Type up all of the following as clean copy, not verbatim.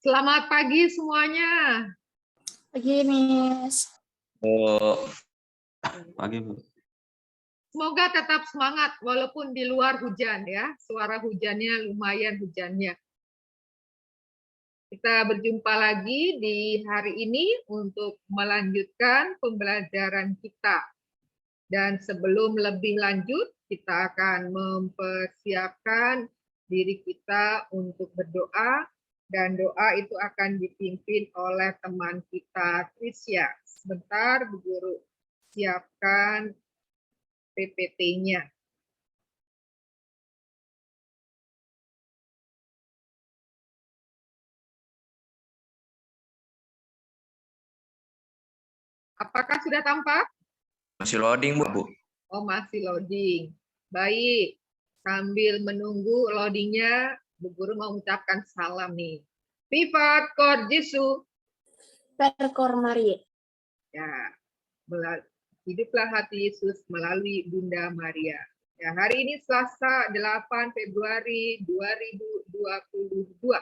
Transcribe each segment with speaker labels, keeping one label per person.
Speaker 1: Selamat pagi semuanya.
Speaker 2: Pagi, Miss.
Speaker 3: Pagi, Bu.
Speaker 1: Semoga tetap semangat walaupun di luar hujan ya. Suara hujannya lumayan hujannya. Kita berjumpa lagi di hari ini untuk melanjutkan pembelajaran kita. Dan sebelum lebih lanjut, kita akan mempersiapkan diri kita untuk berdoa. Dan doa itu akan dipimpin oleh teman kita, Trisya. Sebentar, Bu Guru siapkan PPT-nya. Apakah sudah tampak?
Speaker 3: Masih loading, Bu.
Speaker 1: Oh, masih loading. Baik, sambil menunggu loadingnya, Bu Guru mau mengucapkan salam nih. Vivat Cor Jesu.
Speaker 2: Per Cor Maria.
Speaker 1: Ya, hiduplah hati Yesus melalui Bunda Maria. Ya, hari ini Selasa 8 Februari 2022.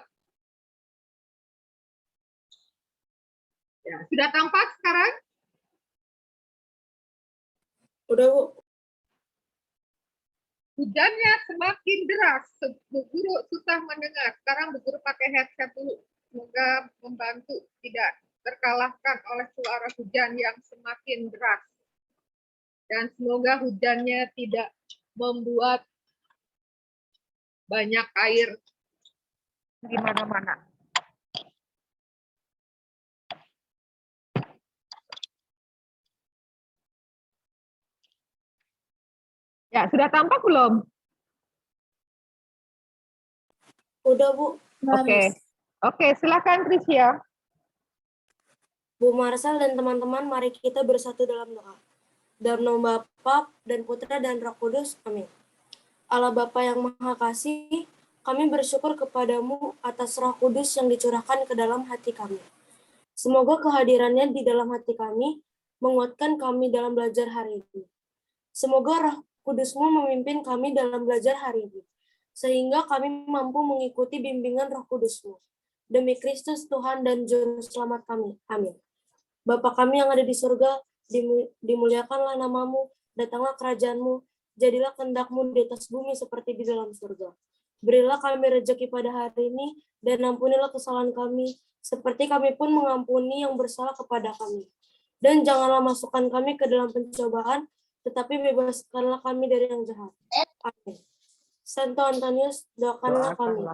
Speaker 1: Ya, sudah tampak sekarang?
Speaker 2: Udah, Bu.
Speaker 1: Hujannya semakin deras. Bu Guru susah mendengar. Sekarang Bu Guru pakai headset dulu. Semoga membantu tidak terkalahkan oleh suara hujan yang semakin deras. Dan semoga hujannya tidak membuat banyak air di mana-mana. Ya, sudah tampak belum?
Speaker 2: Udah, Bu.
Speaker 1: Oke, silakan Trisya.
Speaker 2: Bu Marsal dan teman-teman, mari kita bersatu dalam doa. Dalam nama Bapa dan Putra dan Roh Kudus. Amin. Allah Bapa yang Maha Kasih, kami bersyukur kepadamu atas Roh Kudus yang dicurahkan ke dalam hati kami. Semoga kehadirannya di dalam hati kami menguatkan kami dalam belajar hari ini. Semoga Roh Kudus-Mu memimpin kami dalam belajar hari ini, sehingga kami mampu mengikuti bimbingan Roh Kudus-Mu. Demi Kristus Tuhan dan Juru Selamat kami. Amin. Bapa kami yang ada di surga, dimuliakanlah nama-Mu, datanglah kerajaan-Mu, jadilah kehendak-Mu di atas bumi seperti di dalam surga. Berilah kami rezeki pada hari ini, dan ampunilah kesalahan kami, seperti kami pun mengampuni yang bersalah kepada kami. Dan janganlah masukkan kami ke dalam pencobaan, tetapi bebaskanlah kami dari yang jahat. Amin. Santo Antonius, doakanlah kami.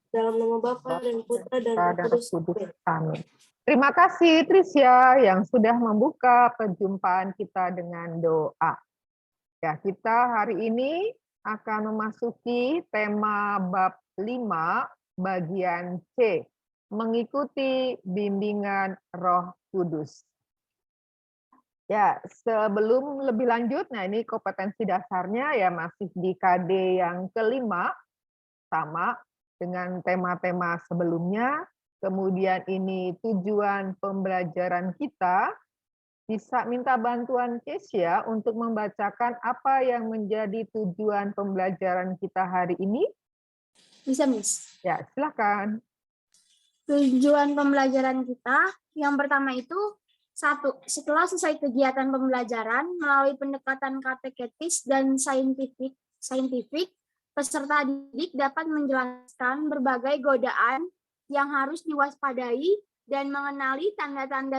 Speaker 2: Dalam nama Bapa dan Putra dan Roh Kudus.
Speaker 1: Amin. Terima kasih Trisya yang sudah membuka perjumpaan kita dengan doa. Ya, kita hari ini akan memasuki tema bab 5 bagian C, mengikuti bimbingan Roh Kudus. Ya, sebelum lebih lanjut, nah ini kompetensi dasarnya ya masih di KD yang kelima, sama dengan tema-tema sebelumnya. Kemudian ini tujuan pembelajaran kita, bisa minta bantuan Kesia untuk membacakan apa yang menjadi tujuan pembelajaran kita hari ini?
Speaker 2: Bisa, Miss.
Speaker 1: Ya, silakan.
Speaker 2: Tujuan pembelajaran kita yang pertama itu, 1. Setelah selesai kegiatan pembelajaran melalui pendekatan kateketis dan saintifik, peserta didik dapat menjelaskan berbagai godaan yang harus diwaspadai dan mengenali tanda-tanda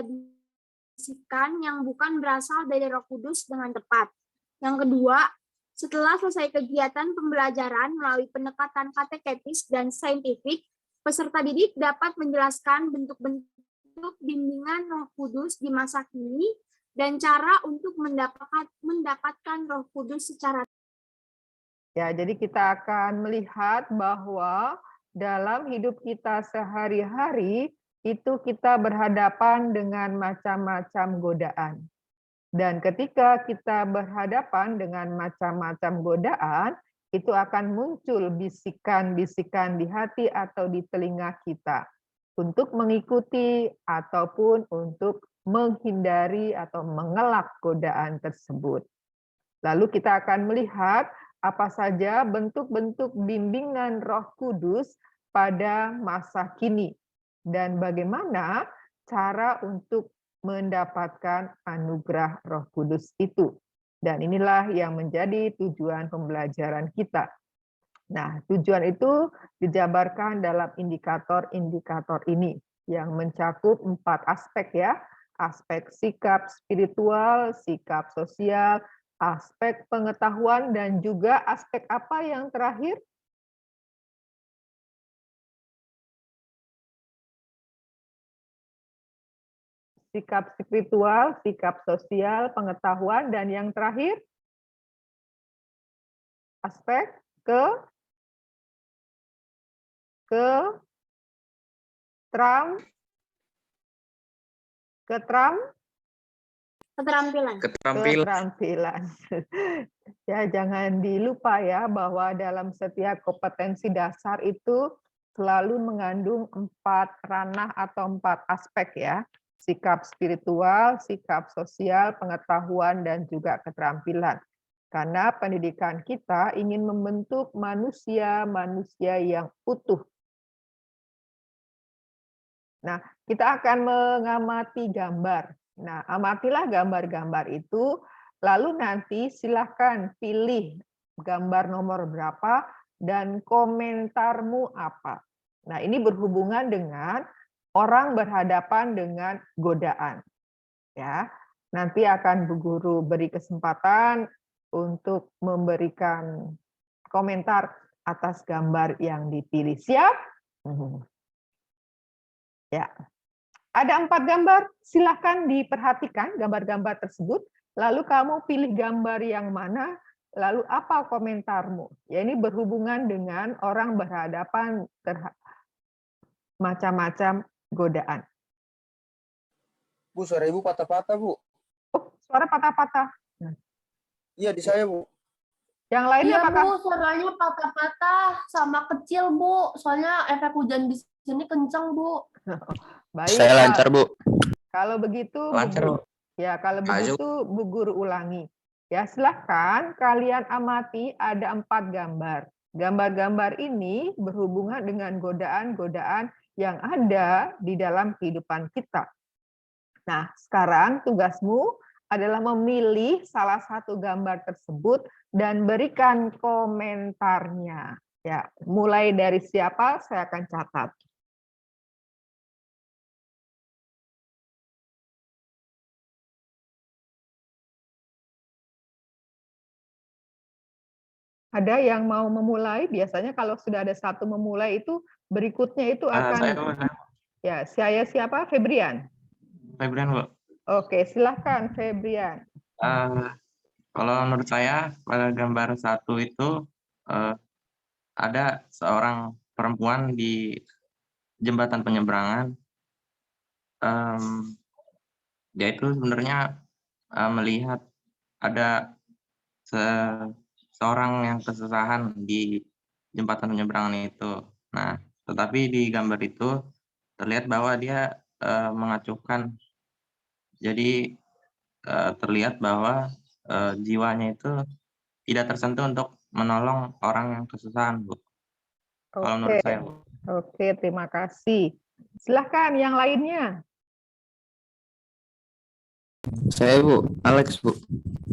Speaker 2: bisikan yang bukan berasal dari Roh Kudus dengan tepat. Yang kedua, setelah selesai kegiatan pembelajaran melalui pendekatan kateketis dan saintifik, peserta didik dapat menjelaskan bentuk-bentuk bimbingan Roh Kudus di masa kini dan cara untuk mendapatkan Roh Kudus secara.
Speaker 1: Ya, jadi kita akan melihat bahwa dalam hidup kita sehari-hari itu kita berhadapan dengan macam-macam godaan. Dan ketika kita berhadapan dengan macam-macam godaan, itu akan muncul bisikan-bisikan di hati atau di telinga kita untuk mengikuti ataupun untuk menghindari atau mengelak godaan tersebut. Lalu kita akan melihat apa saja bentuk-bentuk bimbingan Roh Kudus pada masa kini. dan bagaimana cara untuk mendapatkan anugerah Roh Kudus itu. Dan inilah yang menjadi tujuan pembelajaran kita. Nah, tujuan itu dijabarkan dalam indikator-indikator ini yang mencakup 4 aspek ya. Aspek sikap spiritual, sikap sosial, aspek pengetahuan, dan juga aspek apa yang terakhir? Sikap spiritual, sikap sosial, pengetahuan, dan yang terakhir? Aspek
Speaker 2: Keterampilan.
Speaker 1: keterampilan. Ya, jangan dilupa ya bahwa dalam setiap kompetensi dasar itu selalu mengandung 4 ranah atau 4 aspek ya. Sikap spiritual, sikap sosial, pengetahuan, dan juga keterampilan. Karena pendidikan kita ingin membentuk manusia-manusia yang utuh. Nah, kita akan mengamati gambar. Nah, amatilah gambar-gambar itu, lalu nanti silakan pilih gambar nomor berapa dan komentarmu apa. Nah, ini berhubungan dengan orang berhadapan dengan godaan. Ya, nanti akan Bu Guru beri kesempatan untuk memberikan komentar atas gambar yang dipilih. Siap? Ya. Ada 4 gambar, silakan diperhatikan gambar-gambar tersebut, lalu kamu pilih gambar yang mana, lalu apa komentarmu. Ya, ini berhubungan dengan orang berhadapan macam-macam godaan.
Speaker 4: Bu, suara Ibu patah-patah, Bu.
Speaker 1: Oh, suara patah-patah.
Speaker 4: Iya, di saya, Bu.
Speaker 1: Yang lainnya
Speaker 5: Iya,
Speaker 1: apakah?
Speaker 5: Bu, suaranya patah-patah sama kecil, Bu. Soalnya efek hujan di sini kencang, Bu.
Speaker 1: Baik,
Speaker 6: Saya lancar, Bu.
Speaker 1: Kalau begitu,
Speaker 3: Lancar, Bu.
Speaker 1: ya kalau
Speaker 3: Maju.
Speaker 1: begitu Bu Guru ulangi. Ya, silahkan kalian amati ada 4 gambar. Gambar-gambar ini berhubungan dengan godaan-godaan yang ada di dalam kehidupan kita. Nah, sekarang tugasmu adalah memilih salah satu gambar tersebut dan berikan komentarnya. Ya, mulai dari siapa saya akan catat. Ada yang mau memulai? Biasanya kalau sudah ada satu memulai itu berikutnya itu akan ya, saya siapa? Febrian.
Speaker 3: Febrian, Bu.
Speaker 1: Oke, silahkan Febrian.
Speaker 3: Kalau menurut saya pada gambar 1 itu ada seorang perempuan di jembatan penyeberangan. Dia itu sebenarnya melihat ada seorang yang kesusahan di jembatan penyeberangan itu. Nah, tetapi di gambar itu terlihat bahwa dia mengacuhkan. Jadi terlihat bahwa jiwanya itu tidak tersentuh untuk menolong orang yang kesusahan, Bu. Kalau menurut saya, Bu.
Speaker 1: Oke, terima kasih. Silahkan yang lainnya.
Speaker 6: Saya, Bu. Alex, Bu.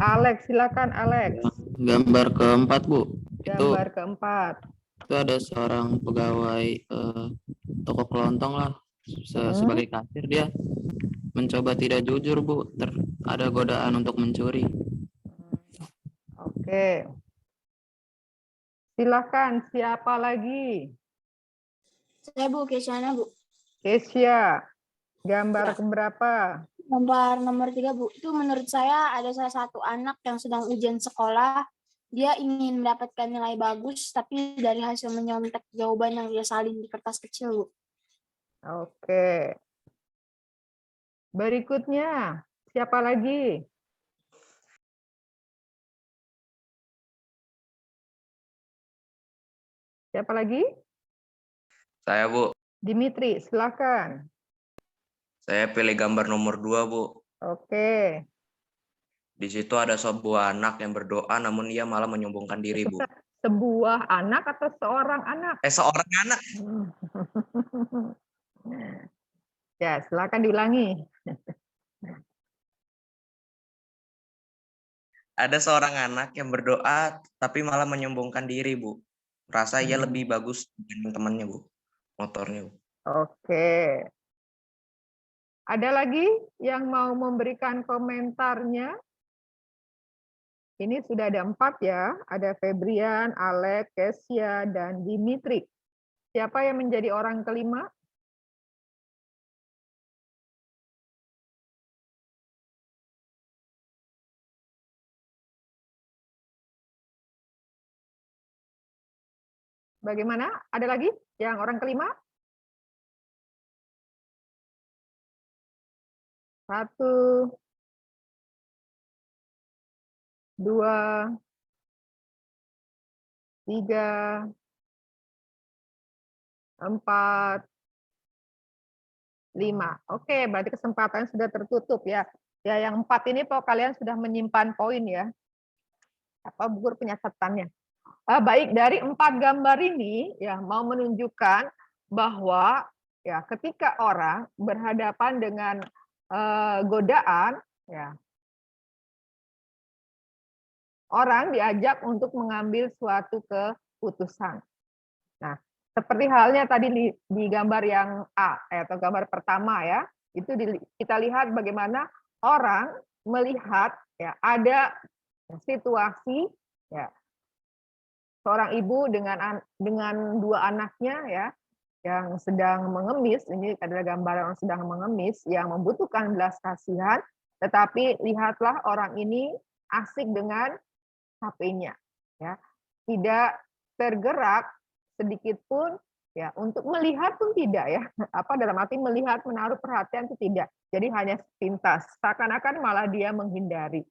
Speaker 1: Alex, silakan Alex.
Speaker 6: Gambar keempat, Bu.
Speaker 1: Gambar keempat.
Speaker 6: Itu ada seorang pegawai toko kelontong lah. Sebagai kasir dia mencoba tidak jujur, Bu. Ada godaan untuk mencuri.
Speaker 1: Oke. Silakan, siapa lagi?
Speaker 5: Saya, Bu, Kesyana, Bu.
Speaker 1: Kesia, gambar keberapa?
Speaker 5: Gambar nomor 3, Bu. Itu menurut saya ada salah satu anak yang sedang ujian sekolah. Dia ingin mendapatkan nilai bagus, tapi dari hasil menyontek jawaban yang dia salin di kertas kecil, Bu.
Speaker 1: Oke. Berikutnya, siapa lagi? Siapa lagi?
Speaker 3: Saya, Bu.
Speaker 1: Dimitri, silakan.
Speaker 3: Saya pilih gambar nomor 2, Bu.
Speaker 1: Oke.
Speaker 3: Di situ ada sebuah anak yang berdoa, namun ia malah menyombongkan diri, Bu.
Speaker 1: Sebuah anak atau seorang anak?
Speaker 3: Seorang anak.
Speaker 1: Ya, silakan diulangi.
Speaker 7: Ada seorang anak yang berdoa tapi malah menyombongkan diri, Bu. Merasa ia lebih bagus dibanding temannya, Bu. Motornya, Bu.
Speaker 1: Oke. Ada lagi yang mau memberikan komentarnya? Ini sudah ada 4 ya. Ada Febrian, Alex, Kesia, dan Dimitri. Siapa yang menjadi orang kelima? Bagaimana? Ada lagi yang orang kelima? 1, 2, 3, 4, 5. Oke, berarti kesempatan sudah tertutup ya. Ya, yang 4 ini kok kalian sudah menyimpan poin ya. Apa buku punya catatannya? Baik, dari 4 gambar ini ya mau menunjukkan bahwa ya ketika orang berhadapan dengan godaan ya, orang diajak untuk mengambil suatu keputusan. Nah, seperti halnya tadi di gambar yang A atau gambar pertama ya, itu kita lihat bagaimana orang melihat ya ada situasi ya seorang ibu dengan 2 anaknya ya yang sedang mengemis, ini adalah gambar orang sedang mengemis yang membutuhkan belas kasihan, tetapi lihatlah orang ini asik dengan HP-nya ya. Tidak tergerak sedikit pun ya untuk melihat pun tidak ya. Apa dalam arti melihat menaruh perhatian itu tidak. Jadi hanya sepintas, seakan-akan malah dia menghindari.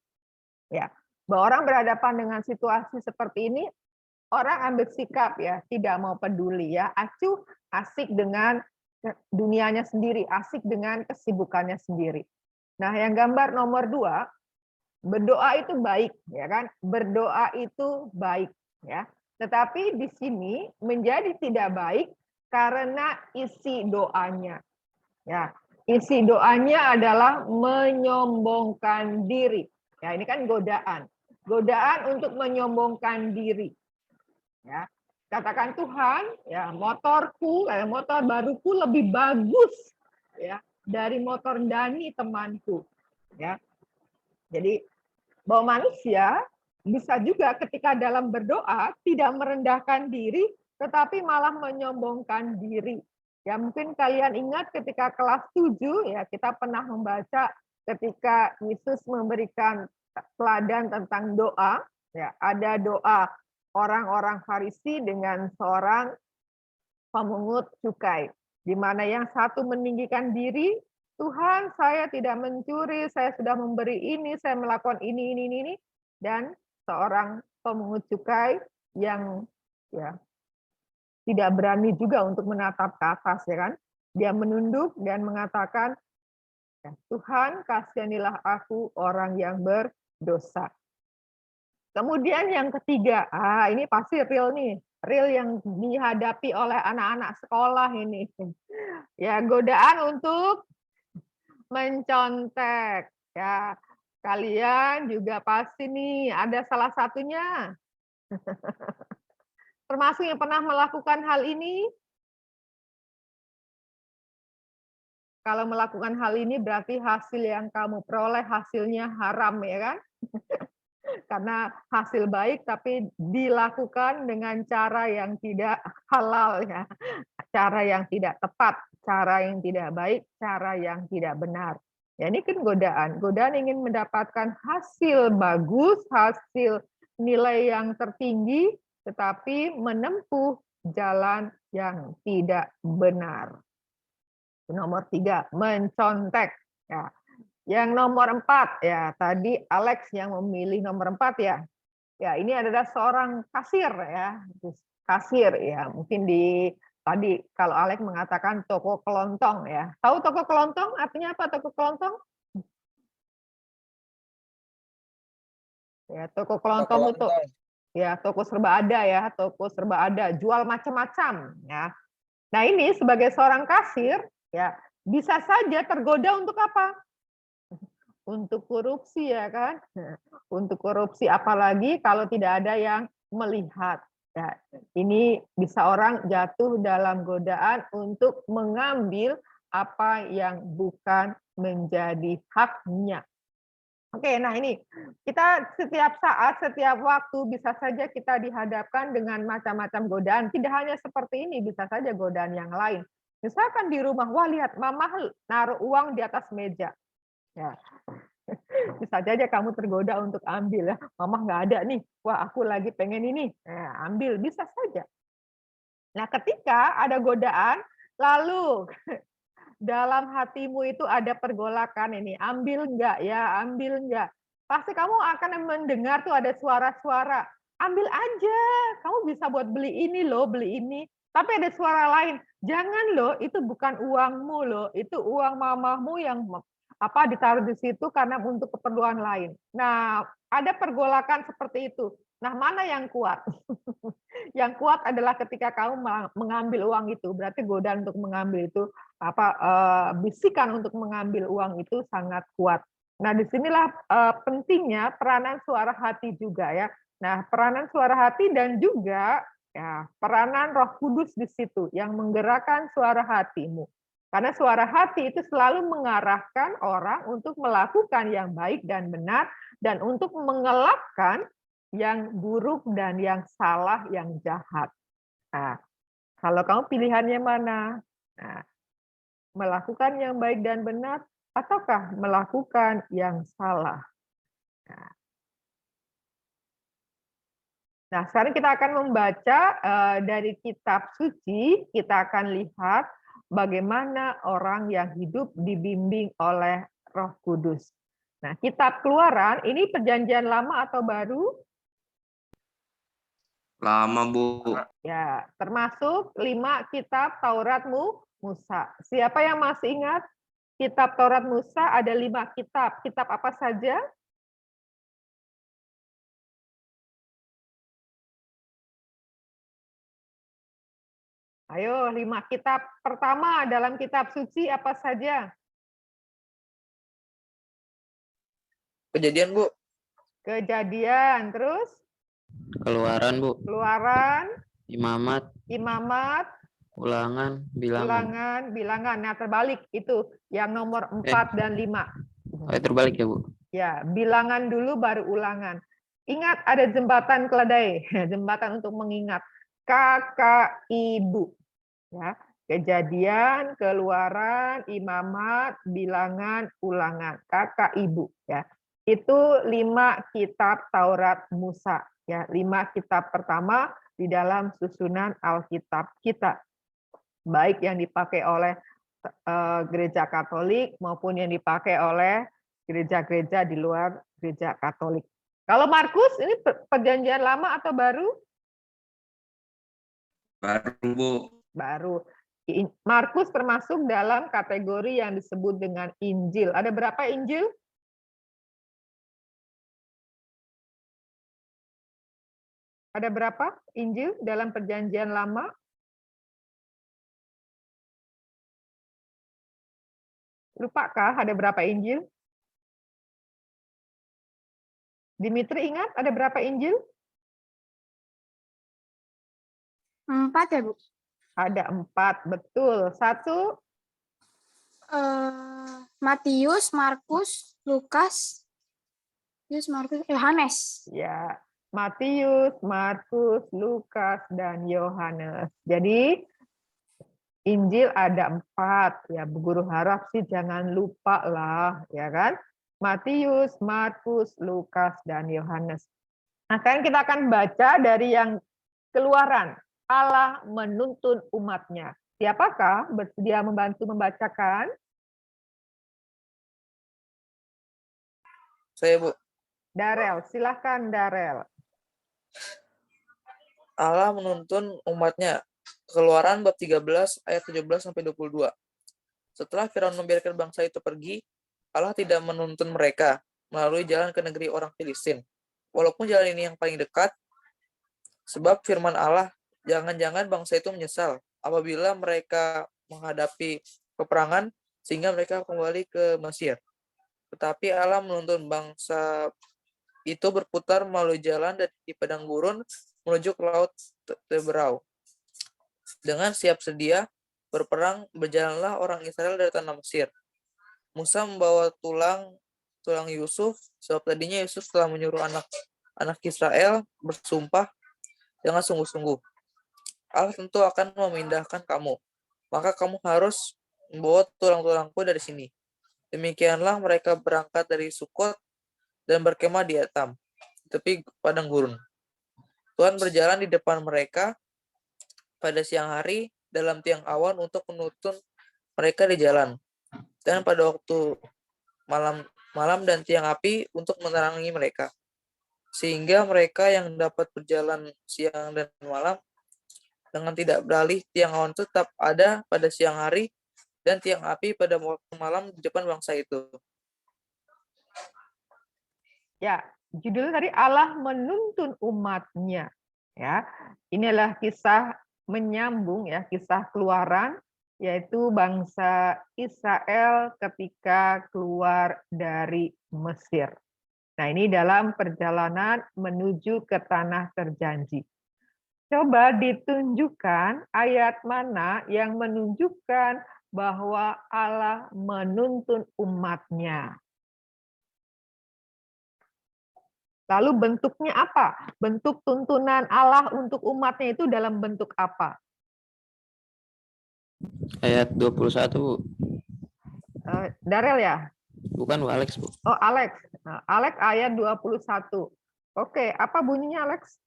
Speaker 1: Ya. Bahwa orang berhadapan dengan situasi seperti ini, orang ambil sikap ya, tidak mau peduli ya, acuh asik dengan dunianya sendiri, asik dengan kesibukannya sendiri. Nah, yang gambar nomor 2, berdoa itu baik ya kan? Berdoa itu baik ya. Tetapi di sini menjadi tidak baik karena isi doanya. Ya, isi doanya adalah menyombongkan diri. Ya, ini kan godaan. Godaan untuk menyombongkan diri. Ya, katakan Tuhan, ya motorku, motor baruku lebih bagus ya dari motor Dani temanku. Ya, jadi bahwa manusia bisa juga ketika dalam berdoa tidak merendahkan diri, tetapi malah menyombongkan diri. Ya mungkin kalian ingat ketika kelas 7 ya kita pernah membaca ketika Yesus memberikan teladan tentang doa. Ya ada doa orang-orang Farisi dengan seorang pemungut cukai, di mana yang satu meninggikan diri, Tuhan saya tidak mencuri, saya sudah memberi ini, saya melakukan ini, dan seorang pemungut cukai yang ya tidak berani juga untuk menatap ke atas ya kan, dia menunduk dan mengatakan, Tuhan kasihanilah aku orang yang berdosa. Kemudian yang ketiga, ini pasti real nih, real yang dihadapi oleh anak-anak sekolah ini. Ya, godaan untuk mencontek. Ya, kalian juga pasti nih ada salah satunya. Termasuk yang pernah melakukan hal ini. Kalau melakukan hal ini berarti hasil yang kamu peroleh hasilnya haram ya kan? Karena hasil baik tapi dilakukan dengan cara yang tidak halal ya, cara yang tidak tepat, cara yang tidak baik, cara yang tidak benar. Ya ini kan godaan ingin mendapatkan hasil bagus, hasil nilai yang tertinggi, tetapi menempuh jalan yang tidak benar. Nomor 3, mencontek. Ya. Yang nomor 4 ya tadi Alex yang memilih nomor 4 ya. Ya ini adalah seorang kasir ya, kasir ya. Mungkin tadi kalau Alex mengatakan toko kelontong ya. Tahu toko kelontong artinya apa toko kelontong? Ya toko kelontong itu ya toko serba ada ya, toko serba ada, jual macam-macam ya. Nah ini sebagai seorang kasir ya bisa saja tergoda untuk apa? Untuk korupsi ya kan? Untuk korupsi, apalagi kalau tidak ada yang melihat. Ya, ini bisa orang jatuh dalam godaan untuk mengambil apa yang bukan menjadi haknya. Oke, nah ini kita setiap saat, setiap waktu bisa saja kita dihadapkan dengan macam-macam godaan. Tidak hanya seperti ini, bisa saja godaan yang lain. Misalkan di rumah, wah lihat mama naruh uang di atas meja. Ya, bisa saja kamu tergoda untuk ambil ya. Mama nggak ada nih, wah aku lagi pengen ini, ambil, bisa saja. Nah ketika ada godaan, lalu dalam hatimu itu ada pergolakan ini, ambil enggak ya, ambil enggak. Pasti kamu akan mendengar tuh ada suara-suara, ambil aja, kamu bisa buat beli ini loh, beli ini. Tapi ada suara lain, jangan loh, itu bukan uangmu loh, itu uang mamahmu yang ditaruh di situ karena untuk keperluan lain. Nah, ada pergolakan seperti itu. Nah, mana yang kuat? Yang kuat adalah ketika kamu mengambil uang itu, berarti godaan untuk mengambil itu bisikan untuk mengambil uang itu sangat kuat. Nah, disinilah pentingnya peranan suara hati juga ya. Nah, peranan suara hati dan juga ya peranan Roh Kudus di situ yang menggerakkan suara hatimu. Karena suara hati itu selalu mengarahkan orang untuk melakukan yang baik dan benar dan untuk mengelakkan yang buruk dan yang salah, yang jahat. Nah, kalau kamu pilihannya mana? Nah, melakukan yang baik dan benar, ataukah melakukan yang salah? Nah, sekarang kita akan membaca dari kitab suci, kita akan lihat bagaimana orang yang hidup dibimbing oleh Roh Kudus. Nah, kitab Keluaran, ini perjanjian lama atau baru?
Speaker 7: Lama, Bu.
Speaker 1: Ya, termasuk 5 kitab Taurat Musa. Siapa yang masih ingat? Kitab Taurat Musa ada 5 kitab. Kitab apa saja? Ayo, 5 kitab pertama dalam kitab suci apa saja?
Speaker 4: Kejadian, Bu.
Speaker 1: Kejadian, terus?
Speaker 6: Keluaran, Bu.
Speaker 1: Keluaran,
Speaker 6: Imamat,
Speaker 1: Imamat,
Speaker 6: Ulangan, Bilangan.
Speaker 1: Bilangan. Nah, terbalik itu yang nomor 4 dan 5.
Speaker 6: Oh, terbalik ya, Bu?
Speaker 1: Ya, Bilangan dulu baru Ulangan. Ingat ada jembatan keledai, jembatan untuk mengingat. Kakak ibu. Ya, Kejadian, Keluaran, Imamat, Bilangan, Ulangan. Kakak ibu. Ya, itu 5 kitab Taurat Musa. Ya, 5 kitab pertama di dalam susunan Alkitab kita, baik yang dipakai oleh gereja Katolik maupun yang dipakai oleh gereja-gereja di luar gereja Katolik. Kalau Markus ini perjanjian lama atau baru?
Speaker 7: Baru, Bu.
Speaker 1: Baru. Markus termasuk dalam kategori yang disebut dengan Injil. Ada berapa Injil? Ada berapa Injil dalam perjanjian lama? Lupakah ada berapa Injil? Dimitri ingat ada berapa Injil?
Speaker 5: 4 ya, Bu?
Speaker 1: Ada 4, betul. 1,
Speaker 5: Matius, Markus, Lukas, Yohanes.
Speaker 1: ya, Matius, Markus, Lukas, dan Yohanes. Jadi Injil ada 4, ya Bu Guru harap sih jangan lupa lah, ya kan? Matius, Markus, Lukas, dan Yohanes. Nah, sekarang kita akan baca dari yang Keluaran. Allah menuntun umatnya. Siapakah bersedia membantu membacakan?
Speaker 4: Saya, Bu.
Speaker 1: Darel, silahkan Darel.
Speaker 8: Allah menuntun umatnya. Keluaran bab 13 ayat 17 sampai 22. Setelah Firaun membiarkan bangsa itu pergi, Allah tidak menuntun mereka melalui jalan ke negeri orang Filistin. Walaupun jalan ini yang paling dekat, sebab firman Allah, jangan-jangan bangsa itu menyesal apabila mereka menghadapi peperangan sehingga mereka kembali ke Mesir. Tetapi Allah menuntun bangsa itu berputar melalui jalan dan di padang gurun menuju ke laut Teberau. Dengan siap sedia berperang, berjalanlah orang Israel dari tanah Mesir. Musa membawa tulang Yusuf, sebab tadinya Yusuf telah menyuruh anak Israel bersumpah dengan sungguh-sungguh, Allah tentu akan memindahkan kamu, maka kamu harus membawa tulang-tulangku dari sini. Demikianlah mereka berangkat dari Sukot dan berkemah di Etam, tepi padang gurun. Tuhan berjalan di depan mereka pada siang hari dalam tiang awan untuk menuntun mereka di jalan, dan pada waktu malam dan tiang api untuk menerangi mereka, sehingga mereka yang dapat berjalan siang dan malam dengan tidak beralih. Tiang awan tetap ada pada siang hari dan tiang api pada waktu malam di depan bangsa itu.
Speaker 1: Ya, judul tadi Allah menuntun umatnya. Ya, inilah kisah menyambung ya, kisah Keluaran, yaitu bangsa Israel ketika keluar dari Mesir. Nah, ini dalam perjalanan menuju ke tanah terjanji. Coba ditunjukkan ayat mana yang menunjukkan bahwa Allah menuntun umatnya. Lalu bentuknya apa? Bentuk tuntunan Allah untuk umatnya itu dalam bentuk apa?
Speaker 6: Ayat 21, Bu.
Speaker 1: Darel ya?
Speaker 6: Bukan Bu, Alex, Bu.
Speaker 1: Oh, Alex. Nah, Alex ayat 21. Oke, apa bunyinya, Alex?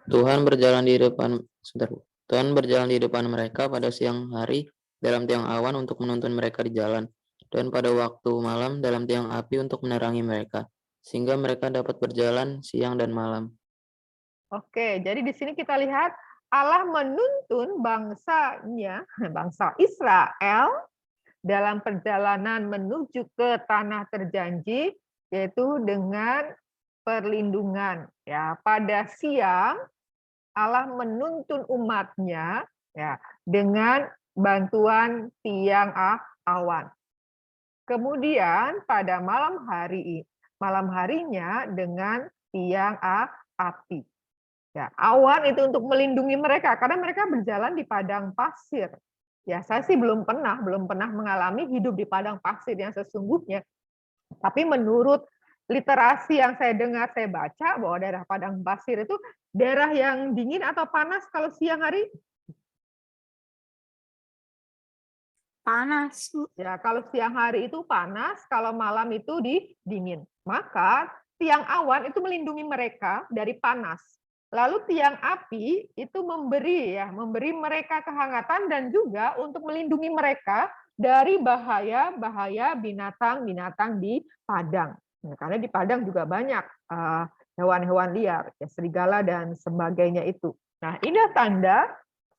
Speaker 6: Tuhan berjalan di depan, sebentar, Bu. Tuhan berjalan di depan mereka pada siang hari dalam tiang awan untuk menuntun mereka di jalan, dan pada waktu malam dalam tiang api untuk menerangi mereka, sehingga mereka dapat berjalan siang dan malam.
Speaker 1: Oke, jadi di sini kita lihat Allah menuntun bangsanya, bangsa Israel dalam perjalanan menuju ke tanah terjanji, yaitu dengan perlindungan. Ya, pada siang Allah menuntun umatnya ya dengan bantuan tiang awan. Kemudian pada malam harinya dengan tiang api. Ya, awan itu untuk melindungi mereka karena mereka berjalan di padang pasir. Ya, saya sih belum pernah mengalami hidup di padang pasir yang sesungguhnya. Tapi menurut literasi yang saya dengar, saya baca bahwa daerah padang pasir itu daerah yang dingin atau panas kalau siang hari?
Speaker 5: Panas, Bu.
Speaker 1: Ya, kalau siang hari itu panas, kalau malam itu dingin. Maka tiang awan itu melindungi mereka dari panas. Lalu tiang api itu memberi mereka kehangatan dan juga untuk melindungi mereka dari bahaya binatang-binatang di padang. Nah, karena di padang juga banyak hewan-hewan liar, ya, serigala dan sebagainya itu. Nah, ini tanda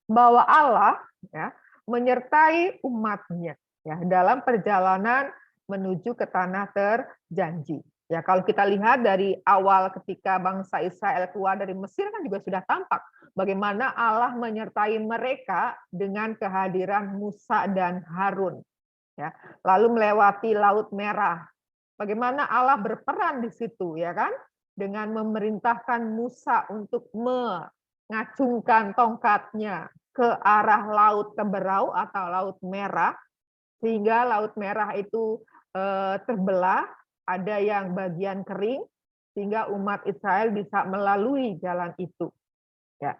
Speaker 1: bahwa Allah ya menyertai umatnya ya dalam perjalanan menuju ke tanah terjanji. Ya, kalau kita lihat dari awal ketika bangsa Israel keluar dari Mesir kan juga sudah tampak bagaimana Allah menyertai mereka dengan kehadiran Musa dan Harun. Ya, lalu melewati Laut Merah. Bagaimana Allah berperan di situ, ya kan? Dengan memerintahkan Musa untuk mengacungkan tongkatnya ke arah Laut Teberau atau Laut Merah, sehingga Laut Merah itu terbelah, ada yang bagian kering, sehingga umat Israel bisa melalui jalan itu. Ya.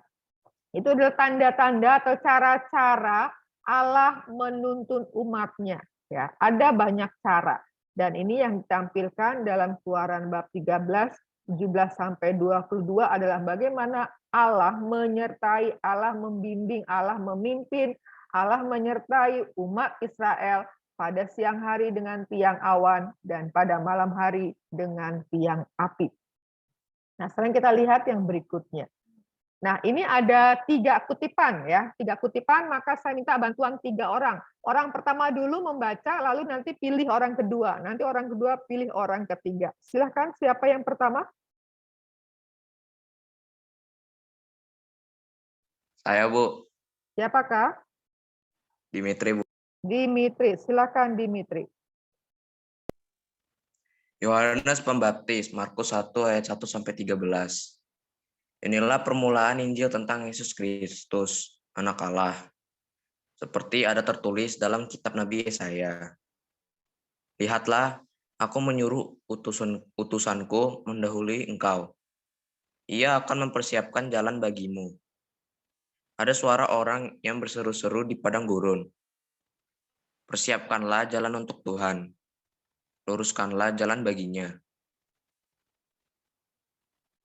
Speaker 1: Itu adalah tanda-tanda atau cara-cara Allah menuntun umatnya. Ya, ada banyak cara. Dan ini yang ditampilkan dalam Keluaran bab 13, 17 sampai 22 adalah bagaimana Allah menyertai, Allah membimbing, Allah memimpin, Allah menyertai umat Israel pada siang hari dengan tiang awan dan pada malam hari dengan tiang api. Nah, sekarang kita lihat yang berikutnya. Nah, ini ada 3 kutipan ya, 3 kutipan, maka saya minta bantuan 3 orang. Orang pertama dulu membaca, lalu nanti pilih orang kedua. Nanti orang kedua pilih orang ketiga. Silahkan, siapa yang pertama?
Speaker 7: Saya, Bu.
Speaker 1: Siapakah?
Speaker 7: Dimitri, Bu.
Speaker 1: Dimitri, silakan Dimitri.
Speaker 7: Yohanes Pembaptis, Markus 1 ayat 1 sampai 13. Inilah permulaan Injil tentang Yesus Kristus, Anak Allah. Seperti ada tertulis dalam kitab Nabi Yesaya. Lihatlah, aku menyuruh utusanku mendahului engkau. Ia akan mempersiapkan jalan bagimu. Ada suara orang yang berseru-seru di padang gurun. Persiapkanlah jalan untuk Tuhan. Luruskanlah jalan baginya.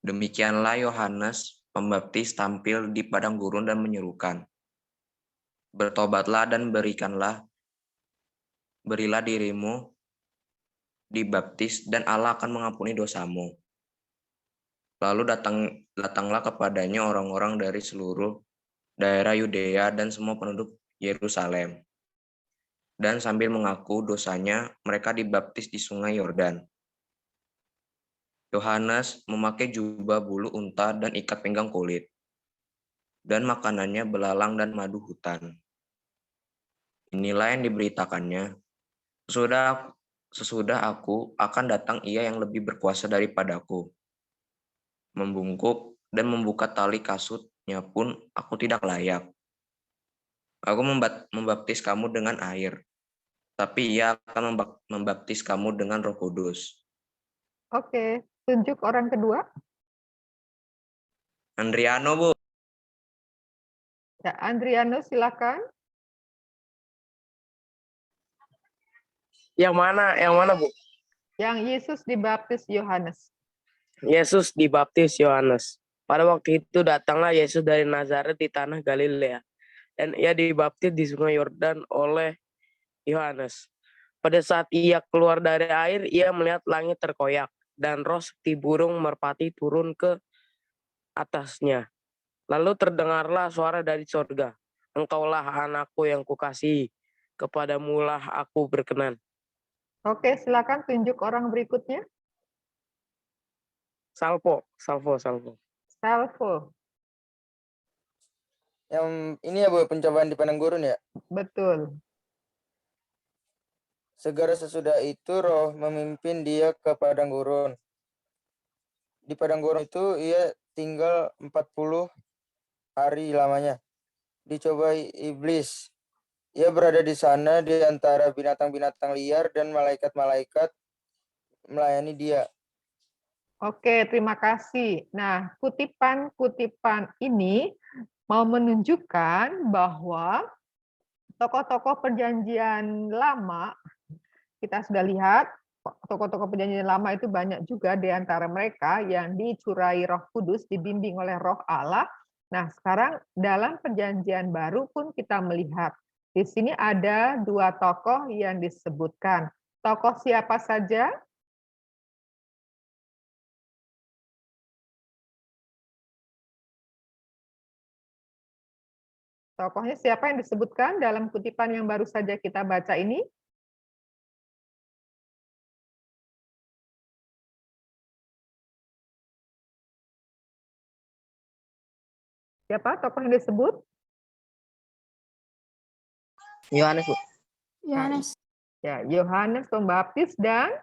Speaker 7: Demikianlah Yohanes Pembaptis tampil di padang gurun dan menyerukan, bertobatlah dan berilah dirimu dibaptis dan Allah akan mengampuni dosamu. Lalu datanglah kepadanya orang-orang dari seluruh daerah Yudea dan semua penduduk Yerusalem. Dan sambil mengaku dosanya, mereka dibaptis di sungai Yordan. Yohanes memakai jubah bulu unta dan ikat pinggang kulit, dan makanannya belalang dan madu hutan. Inilah yang diberitakannya, sesudah aku akan datang ia yang lebih berkuasa daripadaku. Membungkuk dan membuka tali kasutnya pun aku tidak layak. Aku membaptis kamu dengan air, tapi ia akan membaptis kamu dengan Roh Kudus.
Speaker 1: Oke, tunjuk orang kedua.
Speaker 7: Andriano, Bu.
Speaker 1: Ya, Andriano, silakan.
Speaker 9: Yang mana, Bu?
Speaker 1: Yang Yesus dibaptis Yohanes.
Speaker 9: Yesus dibaptis Yohanes. Pada waktu itu datanglah Yesus dari Nazaret di tanah Galilea, dan ia dibaptis di sungai Yordan oleh Yohanes. Pada saat ia keluar dari air, ia melihat langit terkoyak, dan roh seperti burung merpati turun ke atasnya. Lalu terdengarlah suara dari surga, Engkaulah anakku yang kukasihi, kepadamulah aku berkenan.
Speaker 1: Oke, silakan tunjuk orang berikutnya.
Speaker 9: Salvo.
Speaker 1: Salvo.
Speaker 4: Yang ini ya Bu, pencobaan di padang gurun ya.
Speaker 1: Betul.
Speaker 4: Segera sesudah itu roh memimpin dia ke padang gurun. Di padang gurun itu ia tinggal 40 hari lamanya. Dicobai iblis. Ia berada di sana di antara binatang-binatang liar dan malaikat-malaikat melayani dia.
Speaker 1: Oke, terima kasih. Nah, kutipan-kutipan ini mau menunjukkan bahwa tokoh-tokoh perjanjian lama, kita sudah lihat, tokoh-tokoh perjanjian lama itu banyak juga di antara mereka yang dicurai Roh Kudus, dibimbing oleh Roh Allah. Nah, sekarang dalam perjanjian baru pun kita melihat, di sini ada dua tokoh yang disebutkan. Tokoh siapa saja? Tokohnya siapa yang disebutkan dalam kutipan yang baru saja kita baca ini? Siapa tokoh yang disebut?
Speaker 9: Yohanes, Bu.
Speaker 5: Yohanes.
Speaker 1: Ya, Yohanes Pembaptis dan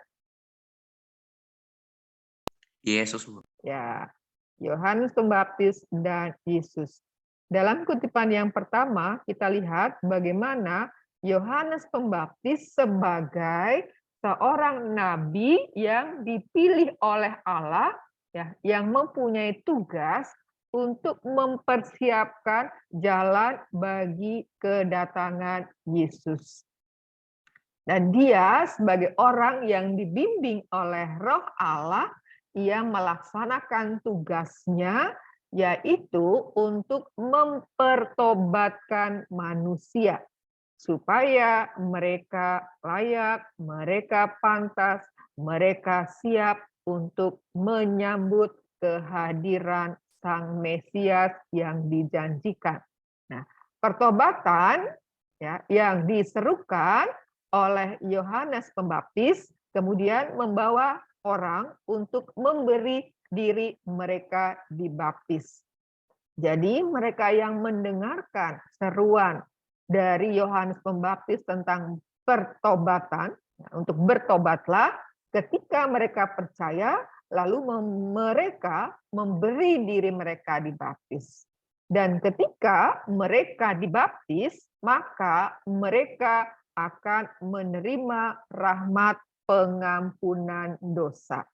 Speaker 7: Yesus, Bu.
Speaker 1: ya, Yohanes Pembaptis dan Yesus. Dalam kutipan yang pertama, kita lihat bagaimana Yohanes Pembaptis sebagai seorang nabi yang dipilih oleh Allah, ya, yang mempunyai tugas untuk mempersiapkan jalan bagi kedatangan Yesus. Dan dia sebagai orang yang dibimbing oleh Roh Allah, ia melaksanakan tugasnya, yaitu untuk mempertobatkan manusia supaya mereka layak, mereka pantas, mereka siap untuk menyambut kehadiran Sang Mesias yang dijanjikan. Nah, pertobatan ya yang diserukan oleh Yohanes Pembaptis kemudian membawa orang untuk memberi diri mereka dibaptis. Jadi mereka yang mendengarkan seruan dari Yohanes Pembaptis tentang pertobatan, untuk bertobatlah ketika mereka percaya, lalu mereka memberi diri mereka dibaptis. Dan ketika mereka dibaptis, maka mereka akan menerima rahmat pengampunan dosa.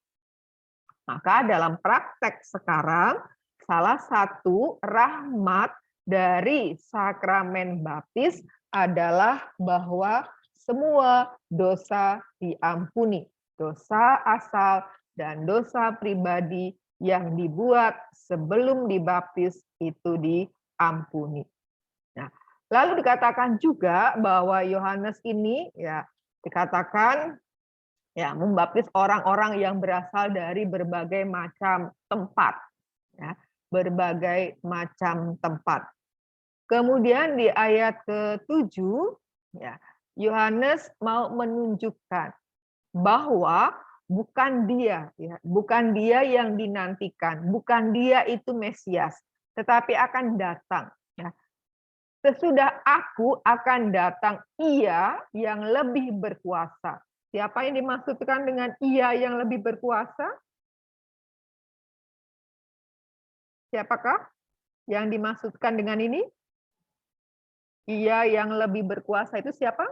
Speaker 1: Maka dalam praktek sekarang, salah satu rahmat dari sakramen baptis adalah bahwa semua dosa diampuni. Dosa asal dan dosa pribadi yang dibuat sebelum dibaptis itu diampuni. Nah, lalu dikatakan juga bahwa Yohanes ini ya dikatakan ya membaptis orang-orang yang berasal dari berbagai macam tempat, ya, berbagai macam tempat. Kemudian di ayat ke-7 ya Yohanes mau menunjukkan bahwa bukan dia yang dinantikan, bukan dia itu Mesias, tetapi akan datang. Ya. Sesudah aku akan datang ia yang lebih berkuasa. Siapa yang dimaksudkan dengan ia yang lebih berkuasa? Siapakah yang dimaksudkan dengan ini? Ia yang lebih berkuasa itu siapa?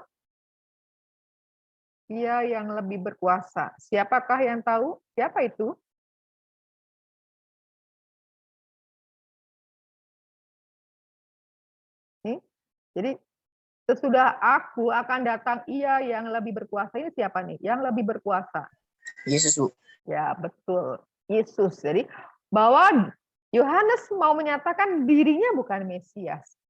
Speaker 1: Ia yang lebih berkuasa. Siapakah yang tahu? Siapa itu? Jadi sesudah aku akan datang ia yang lebih berkuasa. Ini siapa nih? Yang lebih berkuasa.
Speaker 4: Yesus, Bu.
Speaker 1: Ya, betul. Yesus. Jadi bahwa Yohanes mau menyatakan dirinya bukan Mesias.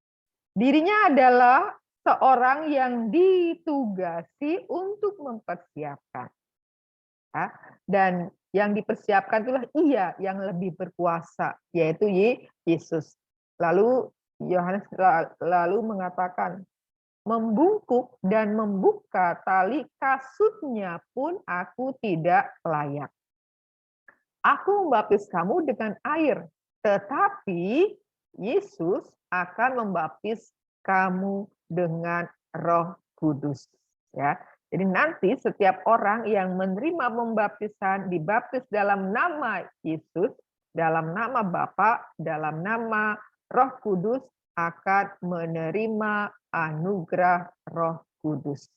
Speaker 1: Dirinya adalah seorang yang ditugasi untuk mempersiapkan. Ya, dan yang dipersiapkan itulah ia yang lebih berkuasa, yaitu Yesus. Lalu Yohanes lalu mengatakan, membungkuk dan membuka tali kasutnya pun aku tidak layak. Aku membaptis kamu dengan air, tetapi Yesus akan membaptis kamu dengan Roh Kudus. Ya, jadi nanti setiap orang yang menerima pembaptisan dibaptis dalam nama Yesus, dalam nama Bapa, dalam nama Roh Kudus akan menerima anugerah Roh Kudus.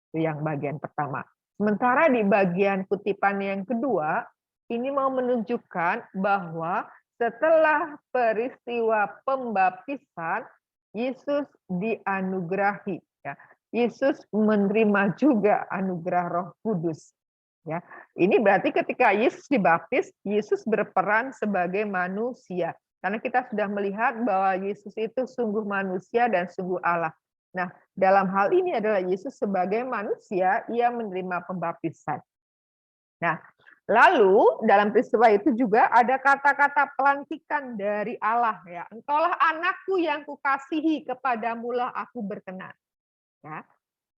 Speaker 1: Itu yang bagian pertama. Sementara di bagian kutipan yang kedua, ini mau menunjukkan bahwa setelah peristiwa pembaptisan, Yesus dianugerahi. Ya. Yesus menerima juga anugerah Roh Kudus. Ya. Ini berarti ketika Yesus dibaptis, Yesus berperan sebagai manusia. Karena kita sudah melihat bahwa Yesus itu sungguh manusia dan sungguh Allah. Nah, dalam hal ini adalah Yesus sebagai manusia, ia menerima pembaptisan. Nah, lalu dalam peristiwa itu juga ada kata-kata pelantikan dari Allah. Ya, engkaulah anakku yang kukasihi, kepadamulah aku berkenan. Ya,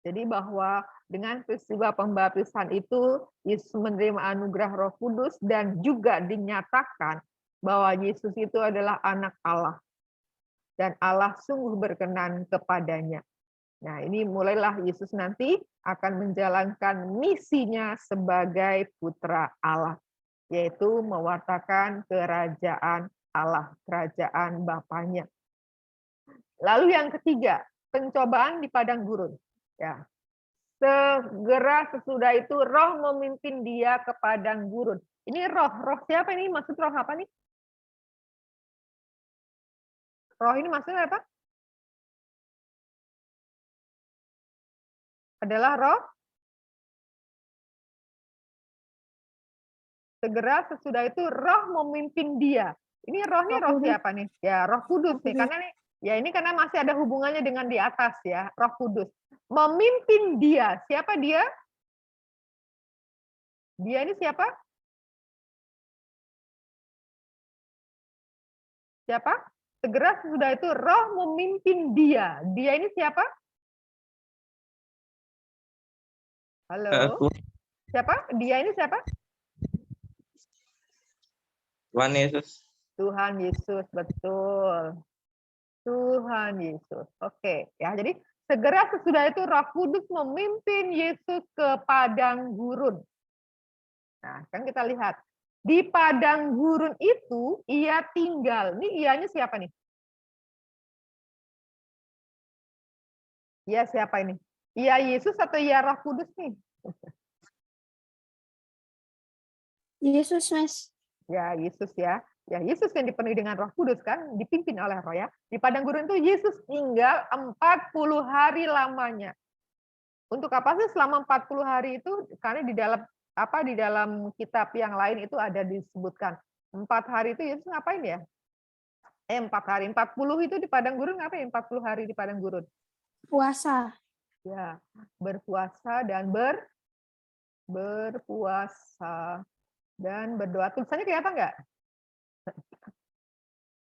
Speaker 1: jadi bahwa dengan peristiwa pembaptisan itu, Yesus menerima anugerah Roh Kudus dan juga dinyatakan bahwa Yesus itu adalah anak Allah. Dan Allah sungguh berkenan kepadanya. Nah, ini mulailah Yesus nanti akan menjalankan misinya sebagai putra Allah, yaitu mewartakan kerajaan Allah, kerajaan Bapaknya. Lalu yang ketiga, pencobaan di padang gurun. Ya. Segera sesudah itu roh memimpin dia ke padang gurun. Ini roh siapa ini? Maksud roh apa nih? Roh ini maksudnya apa? Adalah roh. Segera sesudah itu roh memimpin dia. Ini roh siapa nih? Ya, Roh Kudus nih. Karena nih, ya ini karena masih ada hubungannya dengan di atas ya, Roh Kudus. Memimpin dia. Siapa dia? Dia ini siapa? Siapa? Segera sesudah itu roh memimpin dia. Dia ini siapa? Halo? Siapa? Dia ini siapa?
Speaker 3: Tuhan Yesus.
Speaker 1: Tuhan Yesus, betul. Tuhan Yesus. Oke, ya. Jadi segera sesudah itu Roh Kudus memimpin Yesus ke padang gurun. Nah, kan kita lihat di padang gurun itu ia tinggal. Ini ianya siapa nih? Ia siapa ini? Ia Yesus atau ia Roh Kudus nih?
Speaker 5: Yesus, Mas.
Speaker 1: Ya, Yesus ya. Ya, Yesus yang dipenuhi dengan Roh Kudus kan, dipimpin oleh Roh ya. Di padang gurun itu Yesus tinggal 40 hari lamanya. Untuk apa sih selama 40 hari itu? Karena di dalam kitab yang lain itu ada disebutkan 4 hari itu Yesus ngapain ya? 4 hari, 40 itu di padang gurun ngapain? 40 hari di padang gurun.
Speaker 5: Puasa.
Speaker 1: Ya, berpuasa dan berpuasa dan berdoa. Tulisannya kelihatan nggak?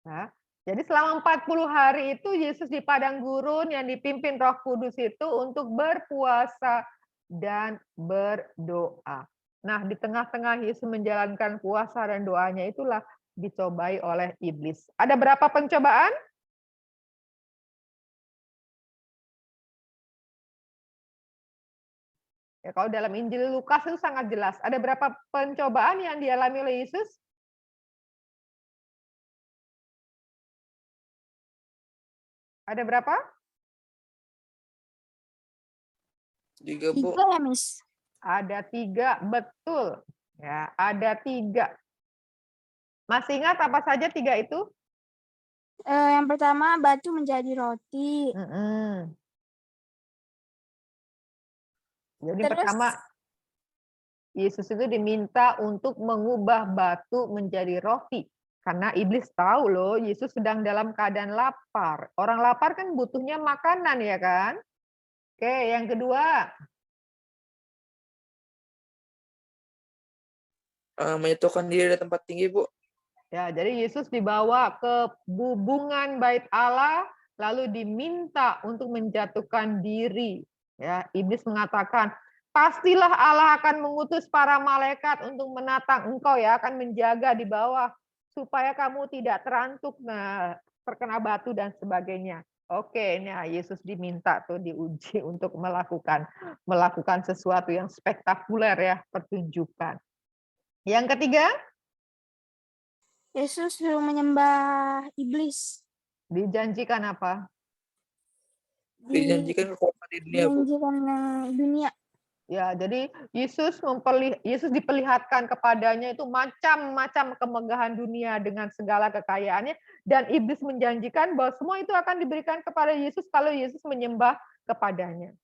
Speaker 1: Nah, jadi selama 40 hari itu Yesus di padang gurun yang dipimpin Roh Kudus itu untuk berpuasa dan berdoa. Nah, di tengah-tengah Yesus menjalankan puasa dan doanya itulah dicobai oleh iblis. Ada berapa pencobaan? Ya, kalau dalam Injil Lukas itu sangat jelas. Ada berapa pencobaan yang dialami oleh Yesus? 'Ada berapa?
Speaker 8: 3, Bu.
Speaker 5: 3 ya, Miss?
Speaker 1: Ada 3, betul. Ya, ada 3. Masih ingat apa saja 3 itu?
Speaker 5: Yang pertama batu menjadi roti.
Speaker 1: Jadi
Speaker 5: Terus
Speaker 1: pertama Yesus itu diminta untuk mengubah batu menjadi roti. Karena iblis tahu loh, Yesus sedang dalam keadaan lapar. Orang lapar kan butuhnya makanan ya kan? Oke, yang kedua.
Speaker 8: Menjatuhkan diri dari tempat tinggi, Bu.
Speaker 1: Ya, jadi Yesus dibawa ke bubungan bait Allah, lalu diminta untuk menjatuhkan diri. Ya, iblis mengatakan, pastilah Allah akan mengutus para malaikat untuk menatang engkau ya, akan menjaga di bawah supaya kamu tidak terantuk, terkena batu dan sebagainya. Oke, nah Yesus diminta tuh diuji untuk melakukan sesuatu yang spektakuler ya, pertunjukan. Yang ketiga,
Speaker 5: Yesus suruh menyembah iblis.
Speaker 1: dijanjikan apa?
Speaker 8: Dijanjikan kekuasaan di dunia, Bu.
Speaker 5: Dijanjikan dunia.
Speaker 1: Ya, jadi Yesus diperlihatkan kepadanya itu macam-macam kemegahan dunia dengan segala kekayaannya, dan iblis menjanjikan bahwa semua itu akan diberikan kepada Yesus kalau Yesus menyembah kepadanya.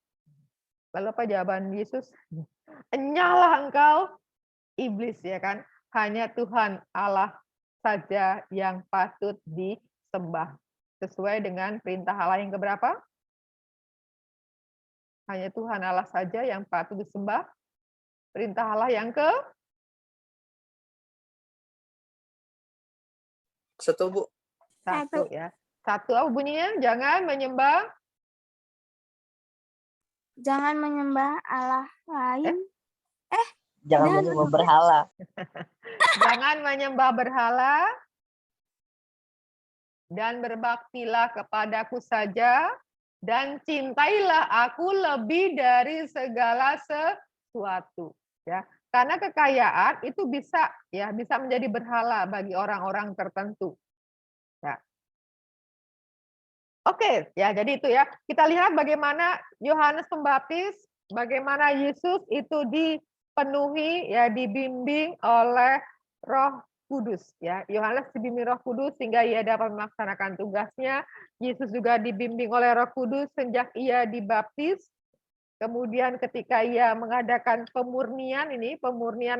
Speaker 1: Lalu apa jawaban Yesus? Enyalah engkau iblis ya kan? Hanya Tuhan Allah saja yang patut disembah. Sesuai dengan perintah Allah yang keberapa? Hanya Tuhan Allah saja yang patut disembah. Perintah Allah yang ke?
Speaker 8: 1, Bu.
Speaker 1: 1 ya. 1 apa bunyinya? Jangan menyembah.
Speaker 5: Jangan menyembah Allah lain.
Speaker 10: Jangan menyembah berhala.
Speaker 1: Jangan menyembah berhala. Dan berbaktilah kepadaku saja. Dan cintailah aku lebih dari segala sesuatu. Ya, karena kekayaan itu bisa menjadi berhala bagi orang-orang tertentu. Ya. Oke, ya jadi itu ya. Kita lihat bagaimana Yohanes Pembaptis, bagaimana Yesus itu dipenuhi ya, dibimbing oleh Roh Kudus ya. Yohanes dibimbing Roh Kudus sehingga ia dapat melaksanakan tugasnya. Yesus juga dibimbing oleh Roh Kudus sejak ia dibaptis. Kemudian ketika ia mengadakan pemurnian